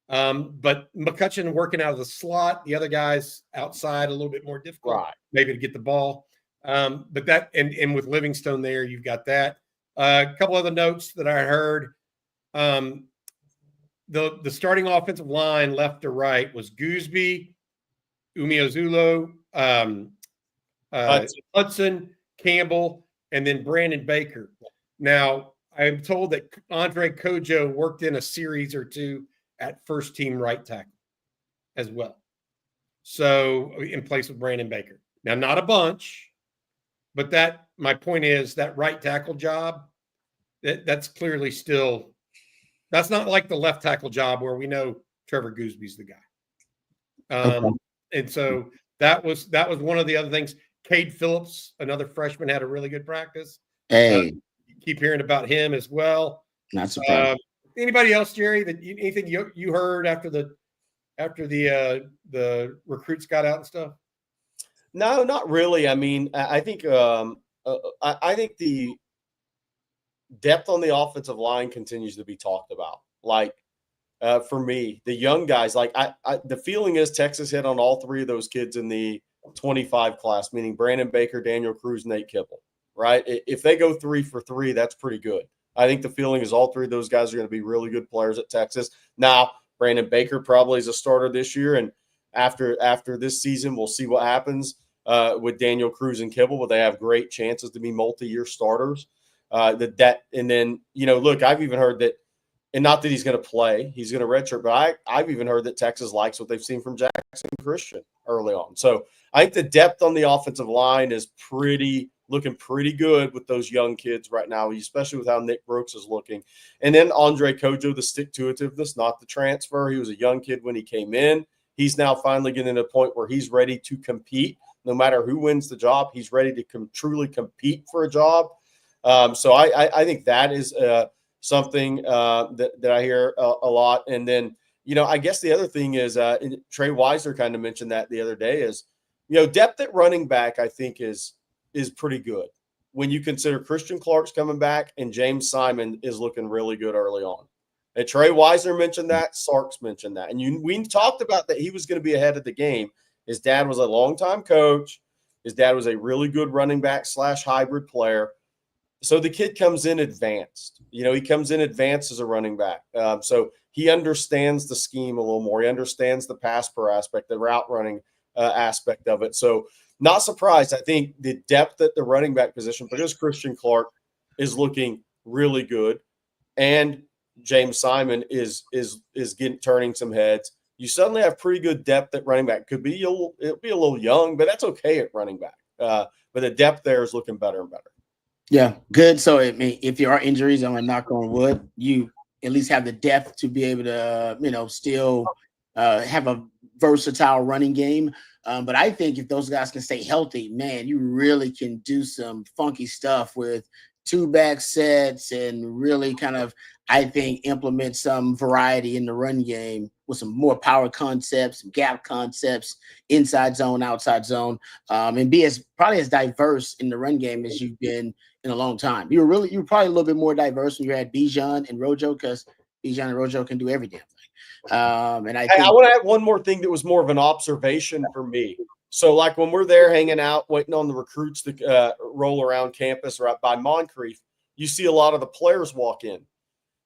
But McCutcheon working out of the slot, the other guys outside a little bit more difficult, maybe to get the ball. But that and with Livingstone there, you've got that. A couple other notes that I heard. The starting offensive line, left to right, was Gooseby, Umeozulu, Hudson, Campbell, and then Brandon Baker. Now, I'm told that Andre Kojo worked in a series or 2 at first team right tackle as well. So in place of Brandon Baker. Now, not a bunch, but my point is that right tackle job, that's clearly still, that's not like the left tackle job where we know Trevor Gooseby's the guy. And so that was one of the other things. Cade Phillips, another freshman, had a really good practice. Keep hearing about him as well. Not surprised. Anybody else, Jerry? Anything you heard after the recruits got out and stuff? No, not really. I mean, I think I think the depth on the offensive line continues to be talked about. Like, for me. The young guys, like the feeling is Texas hit on all three of those kids in the 25 class, meaning Brandon Baker, Daniel Cruz, Nate Kibble, right? If they go 3 for 3, that's pretty good. I think the feeling is all three of those guys are going to be really good players at Texas. Now, Brandon Baker probably is a starter this year, and after this season, we'll see what happens with Daniel Cruz and Kibble, but they have great chances to be multi-year starters. And then, look, I've even heard that, and not that he's going to play, he's going to redshirt, but I've even heard that Texas likes what they've seen from Jackson Christian early on. So I think the depth on the offensive line is looking pretty good with those young kids right now, especially with how Nick Brooks is looking. And then Andre Kojo, the stick-to-itiveness, not the transfer. He was a young kid when he came in. He's now finally getting to a point where he's ready to compete. No matter who wins the job, he's ready to truly compete for a job. So I think that is something that I hear a lot. And then, I guess the other thing is Trey Weisner kind of mentioned that the other day is, depth at running back, I think is pretty good when you consider Christian Clark's coming back and James Simon is looking really good early on. And Trey Weisner mentioned that. Sark's mentioned that. And we talked about that he was going to be ahead of the game. His dad was a longtime coach. His dad was a really good running back / hybrid player. So the kid comes in advanced. He comes in advanced as a running back. So he understands the scheme a little more. He understands the pass per aspect, the route running aspect of it. So not surprised. I think the depth at the running back position, because Christian Clark is looking really good, and James Simon is turning some heads. You suddenly have pretty good depth at running back. It'll be a little young, but that's okay at running back. But the depth there is looking better and better. Yeah, good. So if there are injuries, I'm gonna knock on wood, you at least have the depth to be able to, still have a versatile running game. But I think if those guys can stay healthy, man, you really can do some funky stuff with 2-back sets and really kind of, I think, implement some variety in the run game with some more power concepts, gap concepts, inside zone, outside zone, and be probably as diverse in the run game as you've been in a long time. You were probably a little bit more diverse when you had Bijan and Rojo, because Bijan and Rojo can do every damn thing. And I want to add one more thing that was more of an observation for me. So, like when we're there hanging out, waiting on the recruits to roll around campus or out by Moncrief, you see a lot of the players walk in.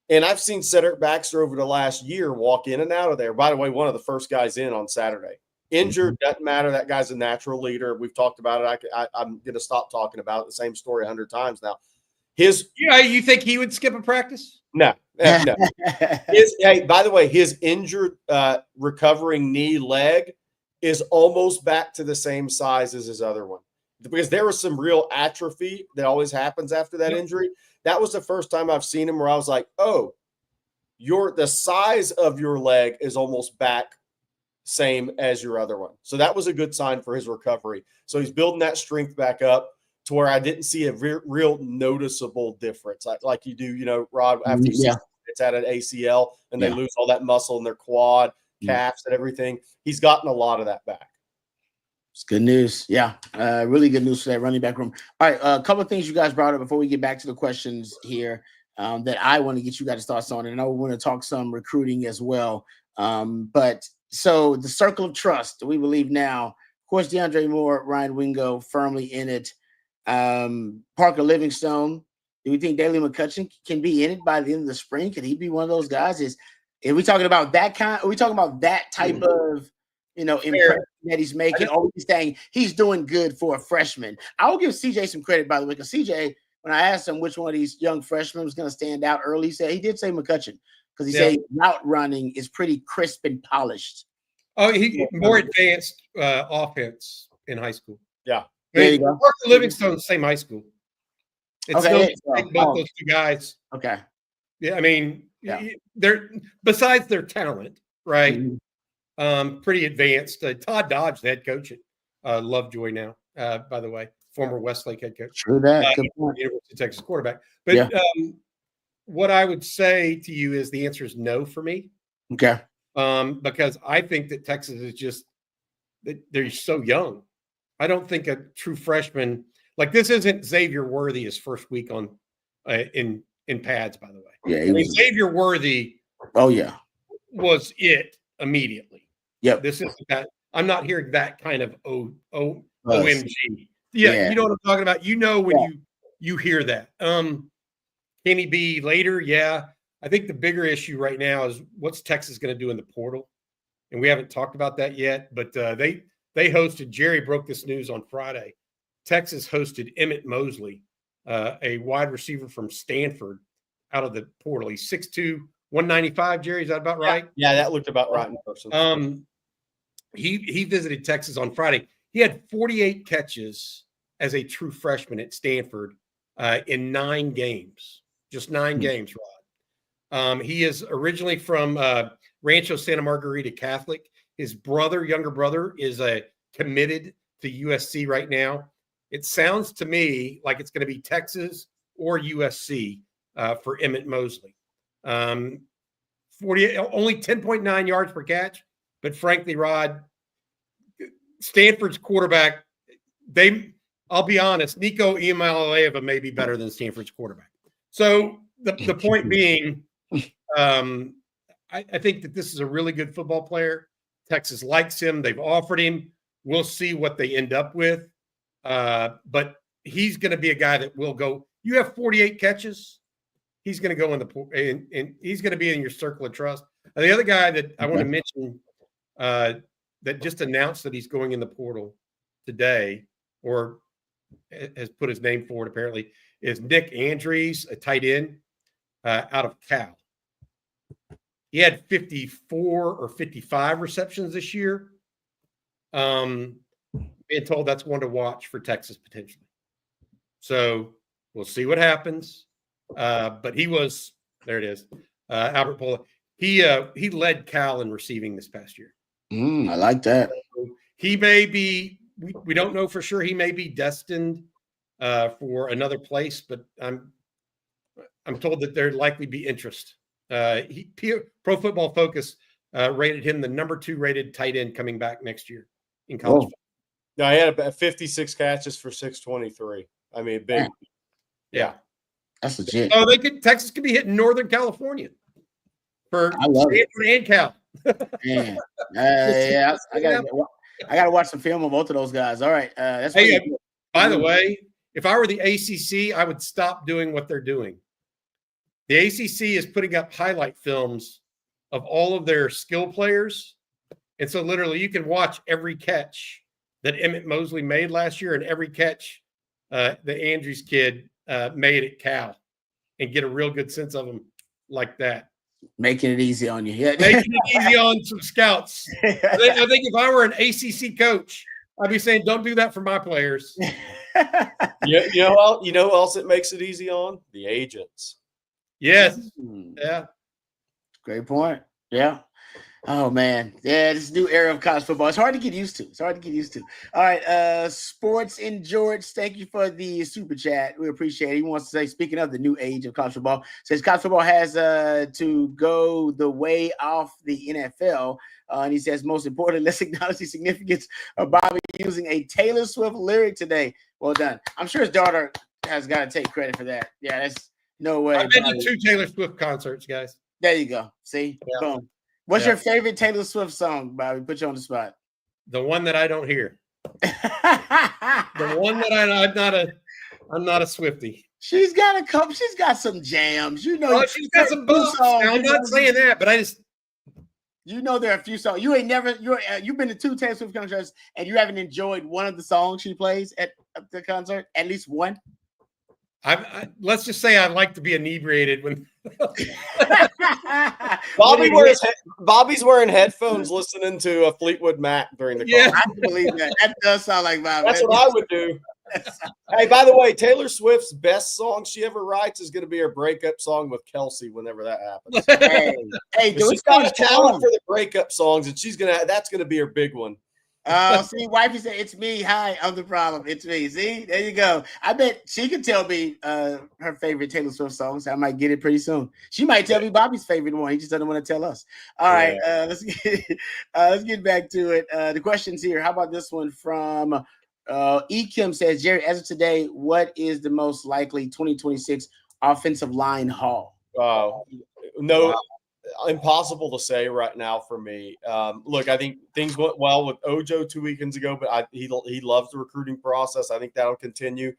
And I've seen Cedric Baxter over the last year walk in and out of there. By the way, one of the first guys in on Saturday. Injured, doesn't matter. That guy's a natural leader. We've talked about it. I'm going to stop talking about it. The same story 100 times now. You think he would skip a practice? No. Hey, by the way, his injured recovering knee leg is almost back to the same size as his other one, because there was some real atrophy that always happens after that injury. That was the first time I've seen him where I was like, oh, the size of your leg is almost back same as your other one. So that was a good sign for his recovery. So he's building that strength back up to where I didn't see a real noticeable difference like you do, Rod, after you see it's at an ACL and they lose all that muscle in their quad, calves, and everything. He's gotten a lot of that back. It's good news. Yeah. Really good news for that running back room. All right. A couple of things you guys brought up before we get back to the questions here that I want to get you guys' thoughts on. And I want to talk some recruiting as well. But so the circle of trust, we believe now, of course, DeAndre Moore, Ryan Wingo firmly in it. Parker Livingstone. Do we think Daley McCutcheon can be in it by the end of the spring? Could he be one of those guys? Are we talking about that kind? Are we talking about that type of, impression that he's making? Or are we saying he's doing good for a freshman? I'll give CJ some credit, by the way, because CJ, when I asked him which one of these young freshmen was going to stand out early, he did say McCutcheon, because he said route running is pretty crisp and polished. Oh, he more advanced offense in high school. Yeah. There you go. Parker Livingstone, same high school. It's about those two guys. Okay. Yeah, I mean, they're besides their talent, right? Pretty advanced. Todd Dodge, the head coach at Lovejoy now, by the way, former Westlake head coach. True that. University of Texas quarterback. But what I would say to you is the answer is no for me. Okay. Because I think that Texas is just they're so young. I don't think a true freshman like this isn't Xavier Worthy his first week in pads, by the way. Yeah, Xavier Worthy. Oh yeah, was it immediately. Yep. This is that. I'm not hearing that kind of OMG. Yeah. You know what I'm talking about. You know when you hear that. Can he be later? Yeah. I think the bigger issue right now is what's Texas going to do in the portal, and we haven't talked about that yet. But they hosted. Jerry broke this news on Friday. Texas hosted Emmett Mosley, a wide receiver from Stanford, out of the portal. He's 6'2", 195. Jerry, is that about right? Yeah, that looked about right in person. He visited Texas on Friday. He had 48 catches as a true freshman at Stanford in 9 games, just 9 games, Rod. He is originally from Rancho Santa Margarita Catholic. His younger brother, is committed to USC right now. It sounds to me like it's going to be Texas or USC for Emmett Mosley. 48, only 10.9 yards per catch, but frankly, Rod, Stanford's quarterback, I'll be honest, Nico Iamaleava may be better than Stanford's quarterback. So the point being, I think that this is a really good football player. Texas likes him. They've offered him. We'll see what they end up with. But he's going to be a guy that will go. You have 48 catches. He's going to go and he's going to be in your circle of trust. And the other guy that I want to mention that just announced that he's going in the portal today, or has put his name forward apparently, is Nick Andrews, a tight end out of Cal. He had 54 or 55 receptions this year. Being told that's one to watch for Texas potentially. So we'll see what happens. But he was, there it is, Albert Pola. He led Cal in receiving this past year. I like that. So he may be, we don't know for sure. He may be destined for another place, but I'm told that there'd likely be interest. Pro Football Focus rated him the number 2 rated tight end coming back next year in college football. No, he had about 56 catches for 623. I mean, big. Yeah. That's legit. Oh, Texas could be hitting Northern California for Stanford and Cal. Man. Yeah, I gotta watch some film on both of those guys. All right. That's by the way, if I were the ACC, I would stop doing what they're doing. The ACC is putting up highlight films of all of their skill players. And so literally you can watch every catch that Emmett Mosley made last year and every catch the Andrews kid made at Cal and get a real good sense of them like that. Making it easy on you. Yeah. Making it easy on some scouts. I think if I were an ACC coach, I'd be saying, don't do that for my players. You know who else it makes it easy on? The agents. Yes. Yeah. Great point. Yeah. Oh, man. Yeah, this new era of college football. It's hard to get used to. All right. Sports in George, thank you for the super chat. We appreciate it. He wants to say, speaking of the new age of college football, says college football has to go the way of the NFL. And he says, most importantly, let's acknowledge the significance of Bobby using a Taylor Swift lyric today. Well done. I'm sure his daughter has got to take credit for that. Yeah, that's no way. I've been to 2 Taylor Swift concerts, guys. There you go. See? Yeah. Boom. What's your favorite Taylor Swift song, Bobby? Put you on the spot. The one that I don't hear. The one that I'm not a Swiftie. She's got a couple. She's got some jams. You know, she's got some songs. I'm not saying that, but I just. You know, there are a few songs. You've been to 2 Taylor Swift concerts and you haven't enjoyed one of the songs she plays at the concert. At least one. Let's just say I like to be inebriated when. Bobby's wearing headphones listening to a Fleetwood Mac during the concert. I can believe that. That does sound like Bobby. That's what I would do. Hey, by the way, Taylor Swift's best song she ever writes is going to be her breakup song with Kelsey whenever that happens. Hey, she's got a talent for the breakup songs, and that's going to be her big one. See, wifey said, it's me. Hi, I'm the problem. It's me. See, there you go. I bet she can tell me her favorite Taylor Swift songs. I might get it pretty soon. She might tell me Bobby's favorite one. He just doesn't want to tell us. All right, let's get back to it. The questions here. How about this one from E. Kim says, Jerry, as of today, what is the most likely 2026 offensive line haul? No. Wow. impossible to say right now for me. Look, I think things went well with Ojo 2 weekends ago, but he loves the recruiting process. I think that'll continue.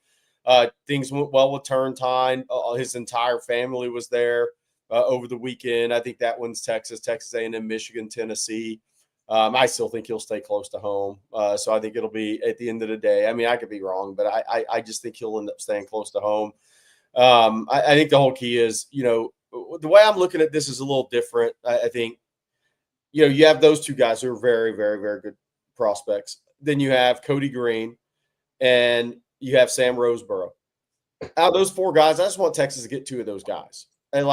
Things went well with Turntine. His entire family was there over the weekend. I think that one's Texas A&M, Michigan, Tennessee. I still think he'll stay close to home. So I think it'll be at the end of the day. I mean, I could be wrong, but I just think he'll end up staying close to home. I think the whole key is, the way I'm looking at this is a little different. I think, you have those two guys who are very, very, very good prospects. Then you have Cody Green and you have Sam Roseboro. Out of those four guys, I just want Texas to get two of those guys. And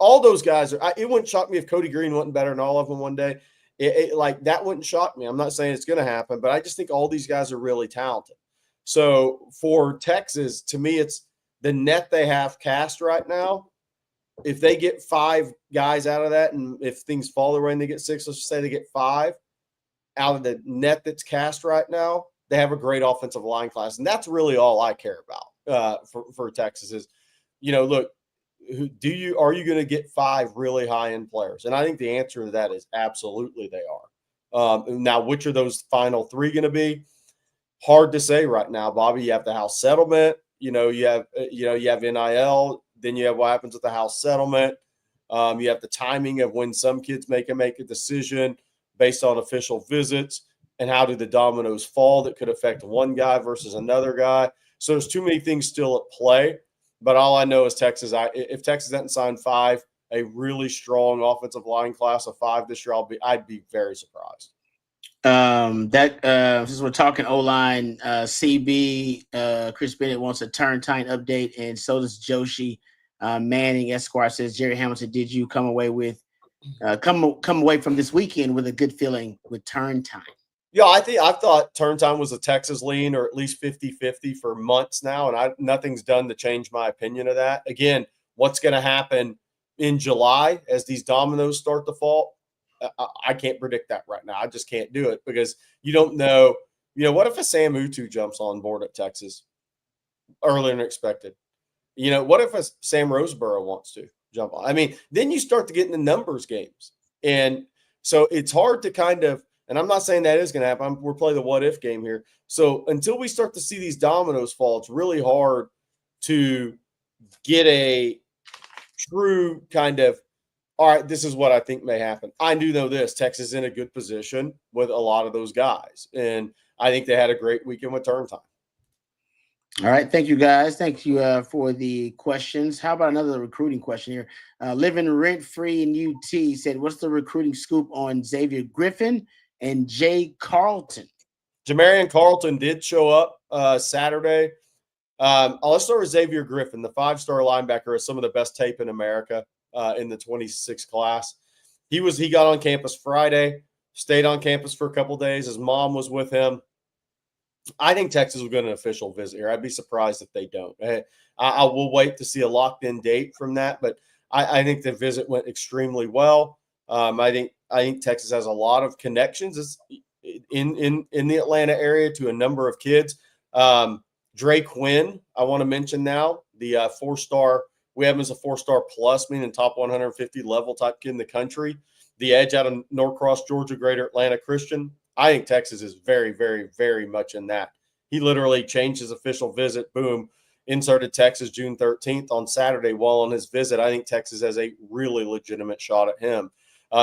all those guys it wouldn't shock me if Cody Green wasn't better than all of them one day. That wouldn't shock me. I'm not saying it's going to happen, but I just think all these guys are really talented. So for Texas, to me, it's the net they have cast right now. If they get 5 guys out of that, and if things fall their way and they get 6, let's just say they get 5 out of the net that's cast right now, they have a great offensive line class. And that's really all I care about for Texas is, look, are you going to get 5 really high-end players? And I think the answer to that is absolutely they are. Now, which are those final 3 going to be? Hard to say right now, Bobby. You have the house settlement. You have NIL. Then you have what happens with the house settlement. You have the timing of when some kids make a decision based on official visits, and how do the dominoes fall that could affect one guy versus another guy. So there's too many things still at play. But all I know is Texas. If Texas hadn't signed 5, a really strong offensive line class of 5 this year, I'd be very surprised. Since we're talking O-line, CB Chris Bennett wants a Turntine update, and so does Joshi. Manning Esquire says, Jerry Hamilton, did you come away from this weekend with a good feeling with Turntine? Yeah, I've thought Turntine was a Texas lean, or at least 50-50 for months now, and nothing's done to change my opinion of that. Again, what's going to happen in July as these dominoes start to fall? I can't predict that right now. I just can't do it because you don't know. What if a Sam Utu jumps on board at Texas earlier than expected? What if a Sam Roseboro wants to jump on? I mean, then you start to get into numbers games. And so it's hard to kind of, and I'm not saying that is going to happen. We're playing the what if game here. So until we start to see these dominoes fall, it's really hard to get a true kind of, all right, this is what I think may happen. I do know this. Texas is in a good position with a lot of those guys. And I think they had a great weekend with Turntine. All right. Thank you, guys. Thank you for the questions. How about another recruiting question here? Living rent-free in UT said, what's the recruiting scoop on Xavier Griffin and Jay Carlton? Jamarian Carlton did show up Saturday. Let's start with Xavier Griffin, the 5-star linebacker, is some of the best tape in America in the 26 class. He got on campus Friday, stayed on campus for a couple days. His mom was with him. I think Texas will get an official visit here. I'd be surprised if they don't. I will wait to see a locked-in date from that, but I think the visit went extremely well. I think Texas has a lot of connections in the Atlanta area to a number of kids. Dre Quinn, I want to mention now, the 4-star. We have him as a 4-star plus, meaning top 150 level type kid in the country. The edge out of Norcross, Georgia, Greater Atlanta Christian. I think Texas is very, very, very much in that. He literally changed his official visit. Boom. Inserted Texas June 13th on Saturday while on his visit. I think Texas has a really legitimate shot at him.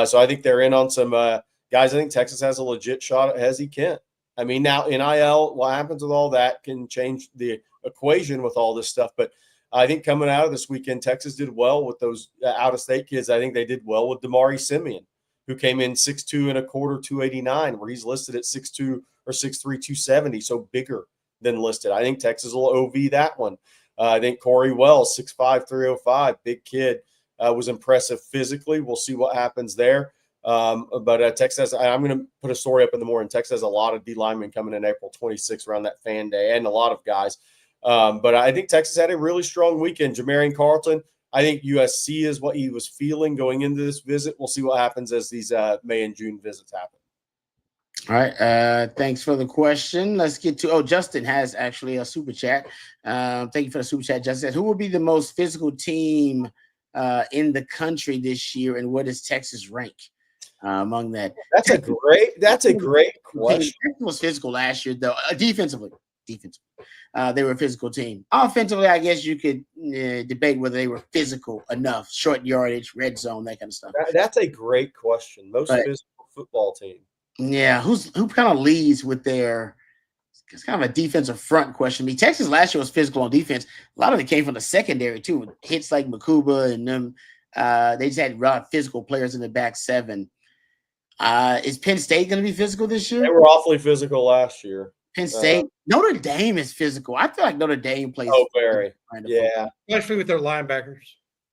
So I think they're in on some guys. I think Texas has a legit shot at Hezzy Kent. I mean, now NIL, what happens with all that can change the equation with all this stuff. But I think coming out of this weekend, Texas did well with those out-of-state kids. I think they did well with Damari Simeon, who came in 6'2" and a quarter, 289, where he's listed at 6'2" or 6'3", 270, so bigger than listed. I think Texas will OV that one. I think Corey Wells, 6'5", 305, big kid, was impressive physically. We'll see what happens there. But Texas, I'm going to put a story up in the morning. Texas has a lot of D linemen coming in April 26th around that fan day, and a lot of guys. But I think Texas had a really strong weekend. Jamarian Carlton, I think USC is what he was feeling going into this visit. We'll see what happens as these May and June visits happen. All right. Thanks for the question. Let's get to, Justin has actually a super chat. Thank you for the super chat, Justin. Who will be the most physical team in the country this year, and where does Texas rank among that? That's a great question. Texas was physical last year, though. Defensively, they were a physical team. Offensively, I guess you could debate whether they were physical enough, short yardage, red zone, that kind of stuff. That's a great question. Most physical football team. Yeah, who kind of leads with their? It's kind of a defensive front question. I mean, Texas last year was physical on defense. A lot of it came from the secondary too. Hits like Makuba and them. They just had physical players in the back seven. Is Penn State going to be physical this year? They were awfully physical last year. Penn State, Notre Dame is physical. I feel like Notre Dame plays. Oh, very. Yeah, especially with their linebackers.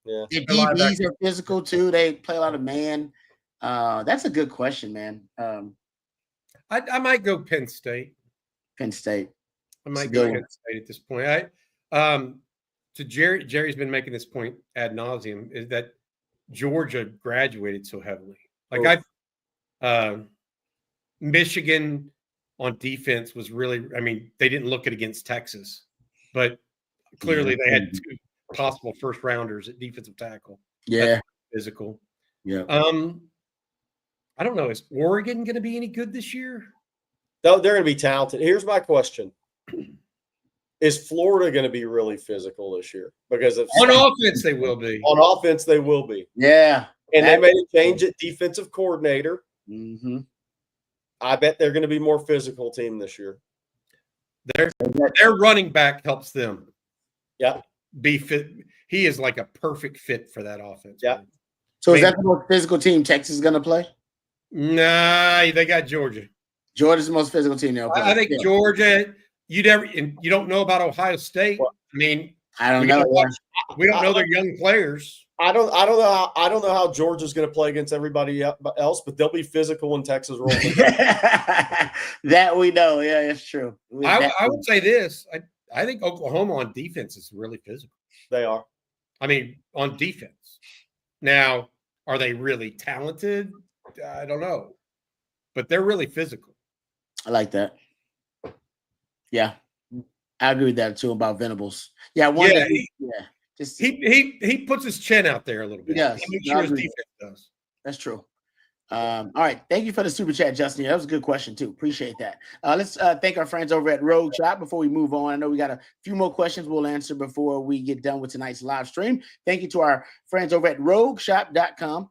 Yeah, the DBs are physical too. They play a lot of man. That's a good question, man. I might go Penn State. Penn State. I might go Penn State at this point. To Jerry's been making this point ad nauseum, is that Georgia graduated so heavily. Like Michigan on defense was really, I mean, they didn't look it against Texas, but clearly they had two possible first rounders at defensive tackle. Yeah. Physical. Yeah. I don't know. Is Oregon going to be any good this year? No, they're going to be talented. Here's my question. Is Florida going to be really physical this year? Because on offense, they will be. On offense, they will be. Yeah. And they made a change at defensive coordinator. Mm-hmm. I bet they're going to be more physical team this year. Their running back helps them. Yeah. Be fit. He is like a perfect fit for that offense. Yeah. So is that the most physical team Texas is going to play? Nah, they got Georgia. Georgia's the most physical team they'll play. I think Georgia. You don't know about Ohio State. Well, I mean, I don't know. We don't know their young players. I don't know how Georgia's going to play against everybody else, but they'll be physical when Texas rolls. That we know. Yeah, it's true. I would say this. I think Oklahoma on defense is really physical. They are. I mean, on defense. Now, are they really talented? I don't know. But they're really physical. I like that. Yeah. I agree with that too about Venables. Yeah, he puts his chin out there a little bit. Yes, make sure his defense does. That's true. All right. Thank you for the super chat, Justin. That was a good question too. Appreciate that. Let's thank our friends over at Rogue Shop before we move on. I know we got a few more questions we'll answer before we get done with tonight's live stream. Thank you to our friends over at RogueShop.com.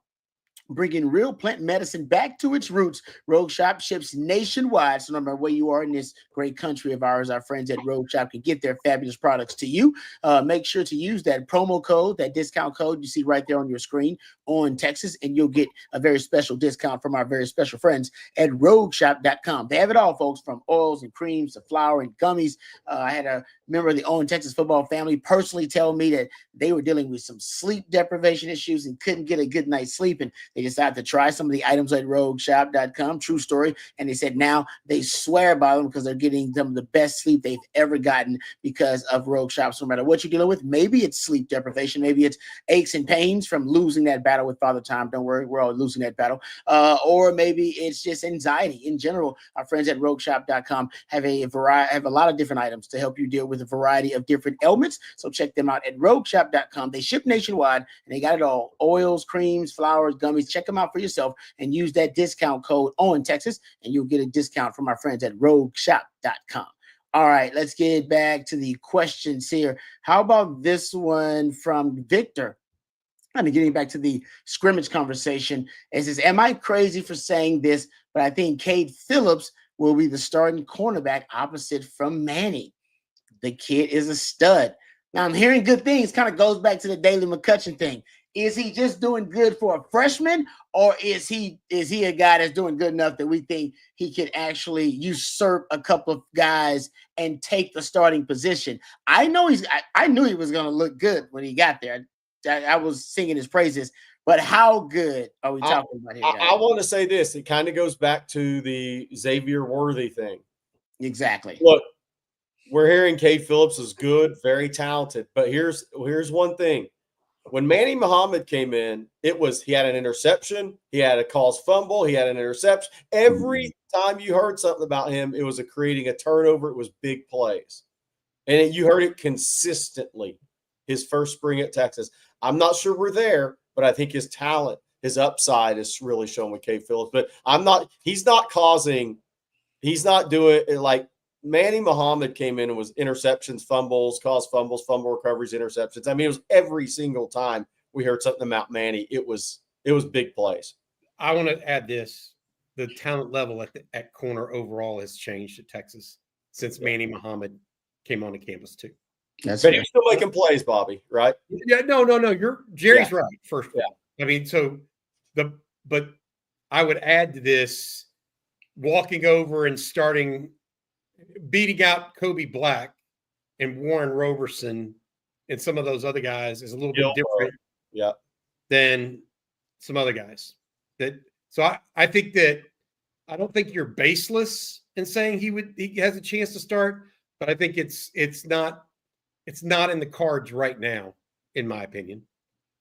Bringing real plant medicine back to its roots. Rogue Shop ships nationwide. So no matter where you are in this great country of ours, our friends at Rogue Shop can get their fabulous products to you. Make sure to use that promo code, that discount code you see right there on your screen on Texas, and you'll get a very special discount from our very special friends at RogueShop.com. They have it all, folks, from oils and creams to flour and gummies. I had a member of the Owen Texas football family personally tell me that they were dealing with some sleep deprivation issues and couldn't get a good night's sleep, and they decided to try some of the items at RogueShop.com. True story. And they said now they swear by them because they're getting some of the best sleep they've ever gotten because of Rogue Shop. So no matter what you're dealing with, maybe it's sleep deprivation, maybe it's aches and pains from losing that battle with Father Time. Don't worry, we're all losing that battle. Or maybe it's just anxiety in general. Our friends at RogueShop.com have a lot of different items to help you deal with a variety of different ailments. So check them out at RogueShop.com. They ship nationwide and they got it all: oils, creams, flours, gummies. Check them out for yourself and use that discount code on Texas, and you'll get a discount from our friends at RogueShop.com. All right, let's get back to the questions here. How about this one from Victor? I'm getting back to the scrimmage conversation. It says, am I crazy for saying this, but I think Cade Phillips will be the starting cornerback opposite from Manny. The kid is a stud. Now, I'm hearing good things. Kind of goes back to the Daly McCutcheon thing. Is he just doing good for a freshman, or is he a guy that's doing good enough that we think he could actually usurp a couple of guys and take the starting position? I knew he was going to look good when he got there. I was singing his praises, but how good are we talking about here? I want to say this. It kind of goes back to the Xavier Worthy thing. Exactly. Look, we're hearing Cade Phillips is good, very talented, but here's one thing. When Manny Muhammad came in, he had an interception, he had a caused fumble, he had an interception. Every time you heard something about him, it was creating a turnover. It was big plays. And you heard it consistently his first spring at Texas. I'm not sure we're there, but I think his talent, his upside is really shown with Cade Phillips. But he's not doing it like Manny Muhammad came in and was interceptions, fumbles, caused fumbles, fumble recoveries, interceptions. I mean, it was every single time we heard something about Manny, it was big plays. I want to add this. The talent level at corner overall has changed at Texas since Manny Muhammad came onto campus too. But he's still making plays, Bobby, right? Yeah, no. Jerry's right. First of all. I mean, but I would add to this walking over and beating out Kobe Black and Warren Roberson and some of those other guys is a little bit different than some other guys. I think that I don't think you're baseless in saying he has a chance to start, but I think it's not in the cards right now, in my opinion.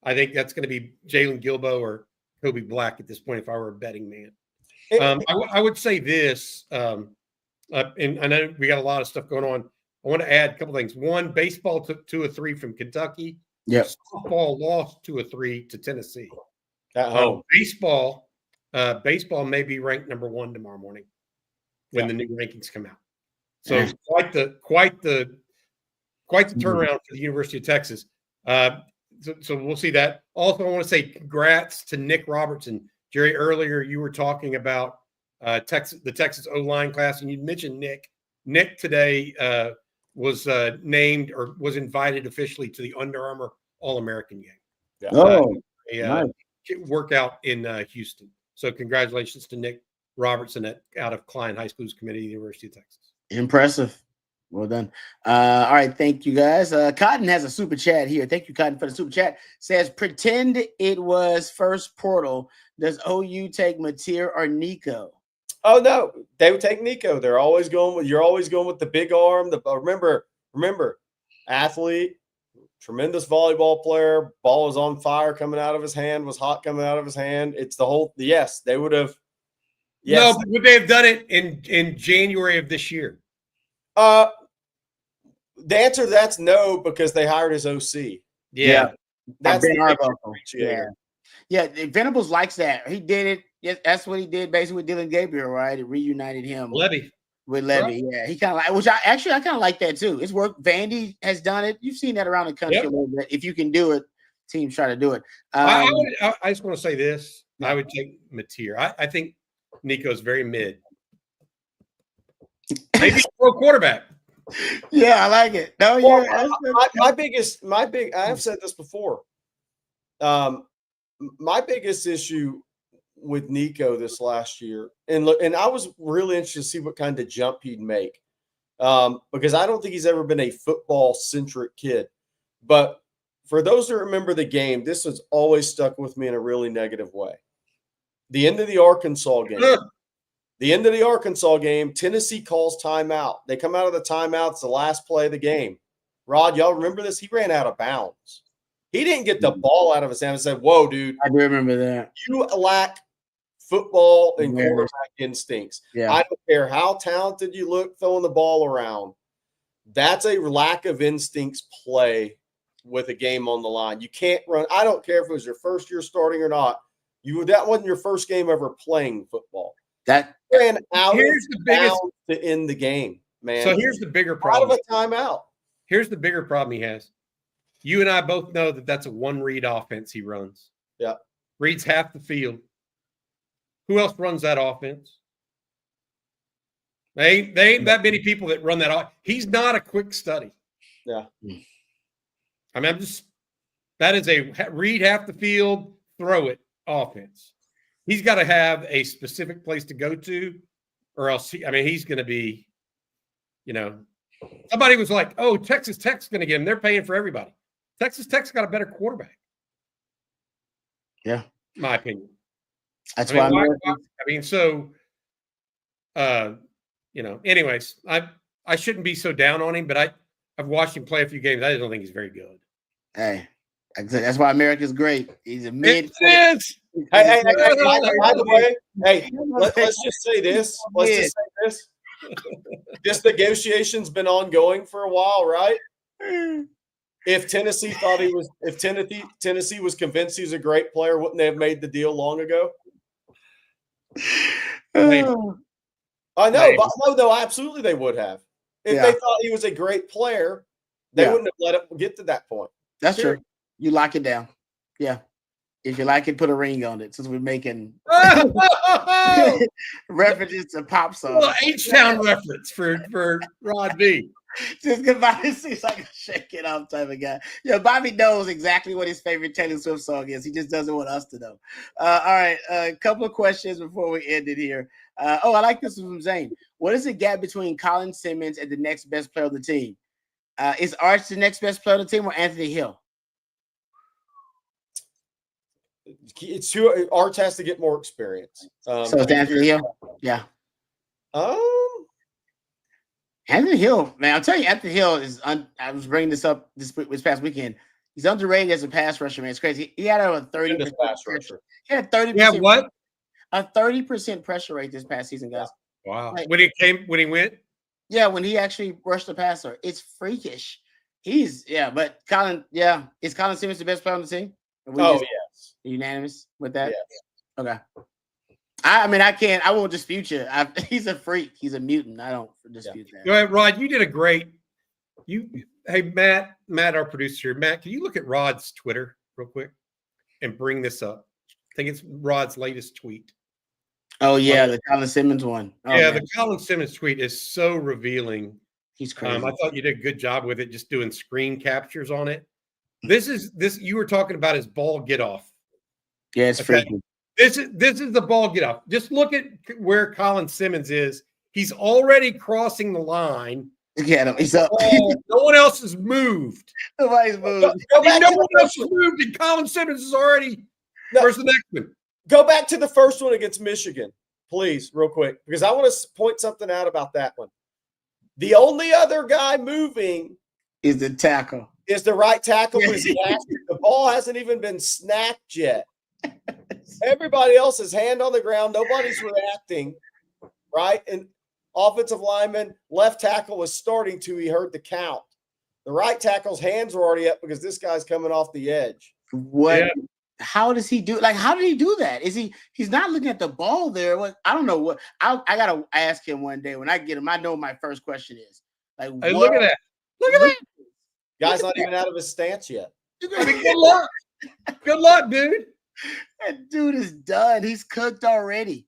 I think that's going to be Jalen Gilbo or Kobe Black at this point if I were a betting man. I would say this, and I know we got a lot of stuff going on. I want to add a couple things. One, baseball took 2 or 3 from Kentucky. Yep. Softball lost 2 or 3 to Tennessee. At home. Baseball may be ranked number 1 tomorrow morning when the new rankings come out. So quite the turnaround for the University of Texas. So we'll see that. Also, I want to say congrats to Nick Robertson. Jerry, earlier you were talking about the Texas O-line class, and you mentioned Nick. Nick today was named or was invited officially to the Under Armour All-American game. Nice. Workout in Houston. So congratulations to Nick Robertson out of Klein High School's committee, University of Texas. Impressive. Well done. All right. Thank you, guys. Cotton has a super chat here. Thank you, Cotton, for the super chat. Says, pretend it was first portal. Does OU take Mateer or Nico? Oh, no. They would take Nico. You're always going with the big arm. Remember, athlete, tremendous volleyball player. Ball was on fire coming out of his hand, was hot coming out of his hand. It's the whole – yes, they would have – yes. No, but would they have done it in January of this year? The answer to that's no, because they hired his OC. Yeah. That's Yeah, Venables likes that. He did it. Yes, that's what he did basically with Dylan Gabriel, right? It reunited him with Levy. Right. Yeah, he kind of like, which I kind of like that too. It's worked. Vandy has done it. You've seen that around the country a little bit. If you can do it, teams try to do it. I just want to say this. I would take Mateer. I think Nico's very mid. Maybe pro quarterback. Yeah, I like it. No, I have said this before. My biggest issue with Nico this last year, and I was really interested to see what kind of jump he'd make, because I don't think he's ever been a football-centric kid. But for those that remember the game, this has always stuck with me in a really negative way. The end of the Arkansas game. Tennessee calls timeout. They come out of the timeout. It's the last play of the game. Rod, y'all remember this? He ran out of bounds. He didn't get the ball out of his hand and said, whoa, dude. I do remember that. You lack football and quarterback instincts. Yeah. I don't care how talented you look throwing the ball around. That's a lack of instincts play with a game on the line. You can't run. I don't care if it was your first year starting or not. That wasn't your first game ever playing football. That ran out to end the game, man. So here's the bigger problem. Out of a timeout. Here's the bigger problem he has. You and I both know that that's a one-read offense he runs. Yeah. Reads half the field. Who else runs that offense? They ain't that many people that run that. He's not a quick study. Yeah. I mean, that is a read half the field, throw it offense. He's got to have a specific place to go to, or else he's going to be, somebody was like, oh, Texas Tech's going to get him. They're paying for everybody. Texas Tech's got a better quarterback. Yeah. My opinion. That's anyways, I shouldn't be so down on him, but I've watched him play a few games. I don't think he's very good. Hey, that's why America's great. He's a mid. Hey, by the way, let's just say this. This negotiation's been ongoing for a while, right? If Tennessee was convinced he was a great player, wouldn't they have made the deal long ago? I know, but no, absolutely they would have. If they thought he was a great player, they wouldn't have let it get to that point. That's true. You lock it down. Yeah. If you like it, put a ring on it, since we're making references to pop songs. Well, H-Town reference for Rod B. Just because Bobby seems like a shake it off type of guy. Yeah, Bobby knows exactly what his favorite Taylor Swift song is. He just doesn't want us to know. All right, a couple of questions before we end it here. I like this one from Zane. What is the gap between Colin Simmons and the next best player on the team? Is Arch the next best player on the team or Anthony Hill? It's who Arch has to get more experience. So it's Anthony Hill? Yeah. Anthony Hill, man, I'll tell you, Anthony Hill is. I was bringing this up this past weekend. He's underrated as a pass rusher, man. It's crazy. He had a 30% pass rusher. He had 30%. Yeah, what? A 30% pressure rate this past season, guys. Wow. Like, when he went? Yeah, when he actually rushed the passer. It's freakish. But Colin, is Colin Simmons the best player on the team? Yes. Unanimous with that? Yes. Okay. I won't dispute you. He's a freak. He's a mutant. I don't dispute that. Go ahead, Rod. You did a great. Hey, Matt, our producer. Matt, can you look at Rod's Twitter real quick and bring this up? I think it's Rod's latest tweet. Oh, yeah, the Colin Simmons one. Oh, yeah, man. The Colin Simmons tweet is so revealing. He's crazy. I thought you did a good job with it, just doing screen captures on it. This you were talking about his ball get off. Yeah, it's freaky. This is the ball get off. Just look at where Colin Simmons is. He's already crossing the line. Look at him. He's up. No one else has moved. Nobody's moved. No one else has moved, and Colin Simmons is already. Where's the next one? Go back to the first one against Michigan, please, real quick, because I want to point something out about that one. The only other guy moving is the tackle. Is the right tackle. The ball hasn't even been snapped yet. Everybody else is hand on the ground. Nobody's reacting, right? And offensive lineman, left tackle was starting to. He heard the count. The right tackle's hands were already up because this guy's coming off the edge. What? Yeah. How does he do? How did he do that? He's not looking at the ball there? I don't know what. I gotta ask him one day when I get him. I know what my first question is. Hey, look at that! Look at that! Guy's not even out of his stance yet. Good luck. Good luck, dude. That dude is done. He's cooked already.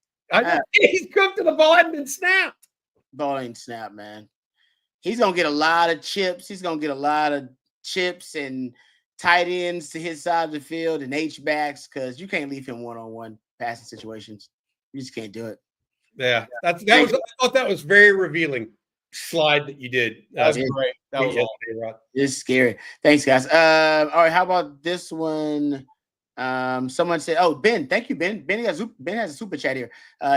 He's cooked and the ball hadn't been snapped. Ball ain't snapped, man. He's going to get a lot of chips. He's going to get a lot of chips and tight ends to his side of the field and H-backs because you can't leave him one-on-one passing situations. You just can't do it. Yeah. I thought that was very revealing slide that you did. That was great. That was awesome. It's scary. Thanks, guys. All right, how about this one? Someone said, "Oh, Ben, thank you, Ben. Ben has a super chat here.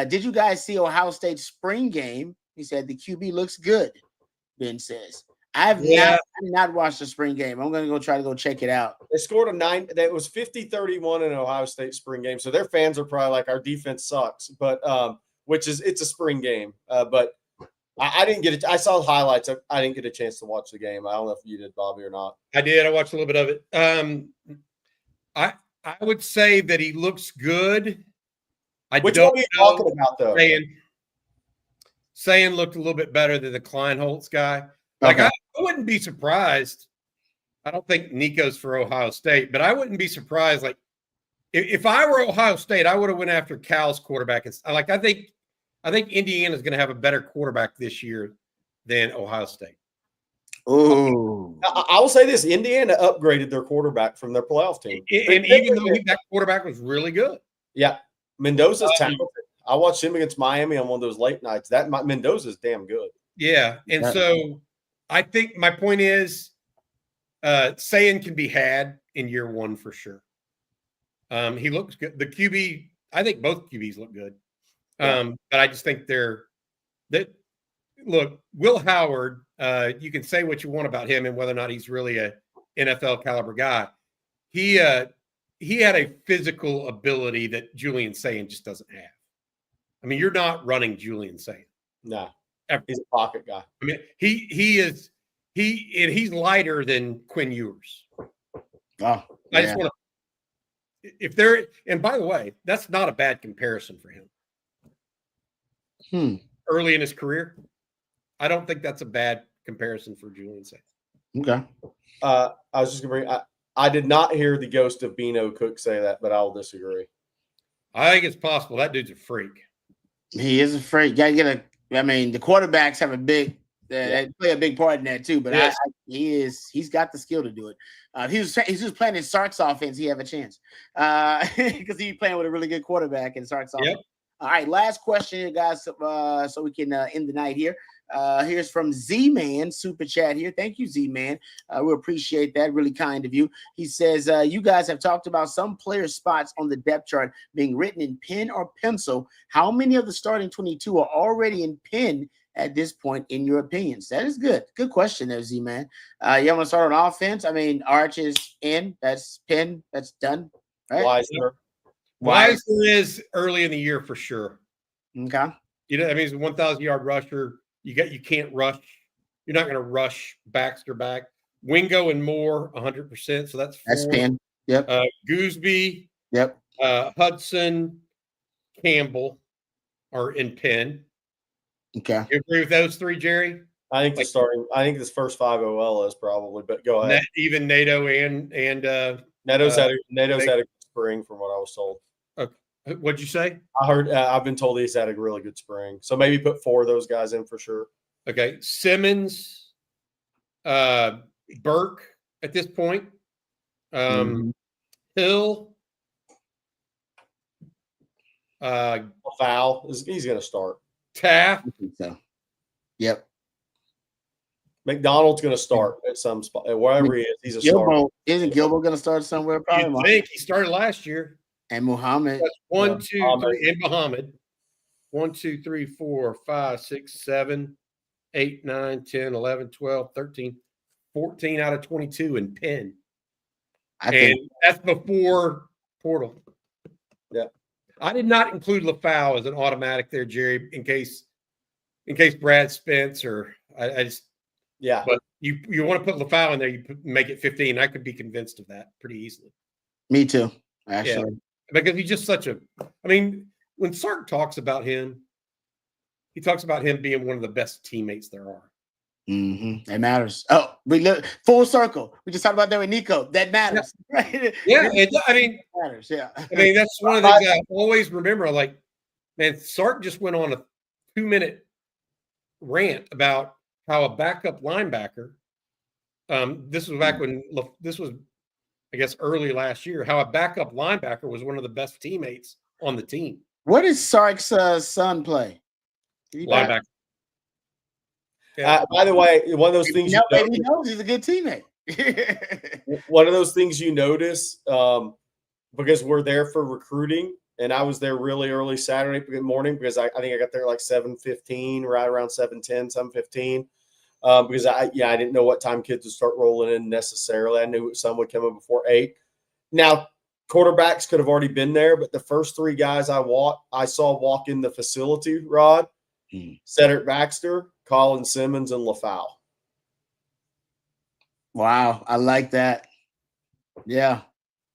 Did you guys see Ohio State's spring game?" He said the QB looks good. Ben says, "I've not watched the spring game. I'm going to try to check it out." They scored a 9. That was 50-31 in Ohio State spring game. So their fans are probably like, our defense sucks, but it's a spring game. But I didn't get it. I saw highlights. I didn't get a chance to watch the game. I don't know if you did, Bobby, or not. I did. I watched a little bit of it. I would say that he looks good. Which one are you talking about, though? Saying looked a little bit better than the Kleinholtz guy. I wouldn't be surprised. I don't think Nico's for Ohio State, but I wouldn't be surprised. If I were Ohio State, I would have went after Cal's quarterback. I think Indiana's going to have a better quarterback this year than Ohio State. Oh, I will say this: Indiana upgraded their quarterback from their playoff team, and even though that quarterback was really good, yeah, Mendoza's talented. I watched him against Miami on one of those late nights. That Mendoza's damn good. Yeah, and so I think my point is, Sayin can be had in year one for sure. He looks good. The QB, I think both QBs look good, but I just think look, Will Howard. You can say what you want about him and whether or not he's really a NFL caliber guy. He had a physical ability that Julian Sayin just doesn't have. I mean, you're not running Julian Sayin. No, he's a pocket guy. I mean, he is. he's lighter than Quinn Ewers. Oh, I just want to, if they're, and by the way, that's not a bad comparison for him. Early in his career, I don't think that's a bad comparison for Julian Saint. Okay. I was just going to bring. I did not hear the ghost of Bino Cook say that, but I'll disagree. I think it's possible. That dude's a freak. He is a freak. Got to get a. I mean, the quarterbacks have a big. They play a big part in that too. But yes. He's got the skill to do it. He's just playing in Sark's offense. He have a chance because he's playing with a really good quarterback in Sark's offense. All right, last question, guys, so we can end the night here. Here's from Z-Man, Super Chat here. Thank you, Z-Man. We appreciate that. Really kind of you. He says, you guys have talked about some player spots on the depth chart being written in pen or pencil. How many of the starting 22 are already in pen at this point, in your opinions? That is good. Good question there, Z-Man. You want to start on offense? I mean, Arch is in. That's pen. That's done. Right? Weiser is early in the year for sure. Okay. You know, I mean, he's a 1,000-yard rusher. You can't rush. You're not going to rush Baxter back. Wingo and Moore, 100%. So that's 4. That's pen. Yep. Gooseby. Yep. Hudson, Campbell are in pen. Okay. You agree with those 3, Jerry? I think I think this first 5 OL is probably, but go ahead. Even Nato and Nato's had a spring from what I was told. What'd you say? I heard. I've been told he's had a really good spring. So maybe put 4 of those guys in for sure. Okay, Simmons, Burke at this point, Hill, Foul he's going to start. Taft. I think so. Yep. McDonald's going to start at some spot wherever he is. He's a starter. Isn't Gilbo going to start somewhere? Probably. I think he started last year. And Muhammad. That's 1, 2, 3, and Muhammad. 1, 2, 3, 4, 5, 6, 7, 8, 9, 10, 11, 12, 13, 14 out of 22 in pen. I think that's before portal. Yeah. I did not include LaFau as an automatic there, Jerry, in case Brad Spence or I just But you want to put LaFau in there, you make it 15. I could be convinced of that pretty easily. Me too, actually. Yeah. Because he's just such a – I mean, when Sark talks about him, he talks about him being one of the best teammates there are. Mm-hmm. It matters. Oh, we look full circle. We just talked about that with Nico. That matters. Yeah, right? I mean, it matters. Yeah. I mean, that's one of the things I always remember. Like, man, Sark just went on a 2-minute rant about how a backup linebacker. This was back when this was, I guess, early last year. How a backup linebacker was one of the best teammates on the team. Where does Sark's son play? Linebacker. Yeah. By the way, one of those things he knows he's a good teammate. One of those things you notice because we're there for recruiting, and I was there really early Saturday morning because I think I got there like 7:15, right around 7:10, 7:15. Because I didn't know what time kids would start rolling in necessarily. I knew some would come in before 8. Now, quarterbacks could have already been there, but the first 3 guys I saw walk in the facility, Rod, Cedric Baxter, Colin Simmons, and LaFau. Wow, I like that. Yeah,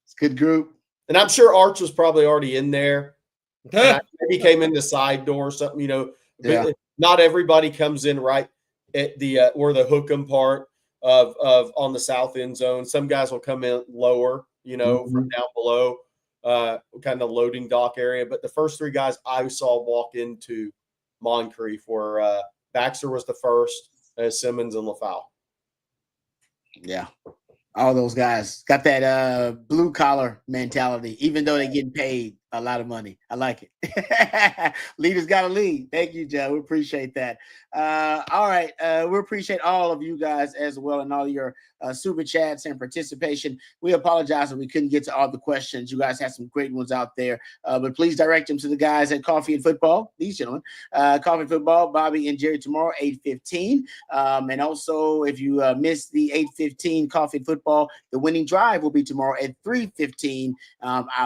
it's a good group. And I'm sure Arch was probably already in there. Maybe he came in the side door or something, you know. But not everybody comes in right at the where the hook'em part of on the south end zone. Some guys will come in lower, you know, from down below, kind of loading dock area. But the first 3 guys I saw walk into Moncrief were Baxter was the first, Simmons and LaFau. Yeah. All those guys got that blue collar mentality, even though they're getting paid a lot of money. I like it. Leaders got to lead. Thank you, Joe. We appreciate that. All right. We appreciate all of you guys as well and all your super chats and participation. We apologize that we couldn't get to all the questions. You guys had some great ones out there, but please direct them to the guys at Coffee and Football, these gentlemen. Coffee and Football, Bobby and Jerry tomorrow, 8:15. And also, if you missed the 8:15 Coffee and Football, the winning drive will be tomorrow at 3:15.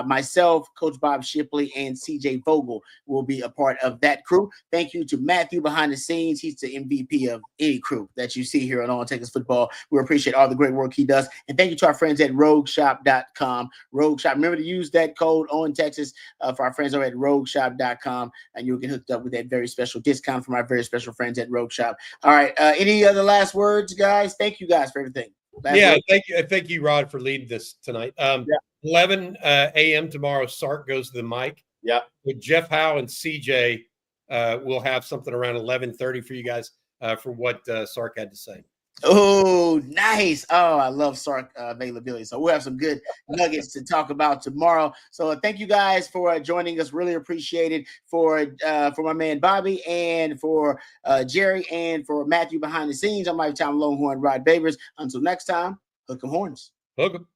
Myself, Coach Bob Bob Shipley, and CJ Vogel will be a part of that crew. Thank you to Matthew behind the scenes. He's the MVP of any crew that you see here on On Texas Football. We appreciate all the great work he does. And thank you to our friends at rogueshop.com. Rogue Shop. Remember to use that code On Texas for our friends over at rogueshop.com, and you'll get hooked up with that very special discount from our very special friends at Rogue Shop. All right. Any other last words, guys? Thank you guys for everything. Thank you, Rod, for leading this tonight. 11 a.m. tomorrow, Sark goes to the mic. Yeah. With Jeff Howe and CJ, we'll have something around 11:30 for you guys for what Sark had to say. Oh, nice. Oh, I love Sark availability. So we'll have some good nuggets to talk about tomorrow. So thank you guys for joining us. Really appreciate it for my man Bobby, and for Jerry, and for Matthew behind the scenes. I'm my time Longhorn Rod Babers. Until next time, hook 'em horns. Hook 'em.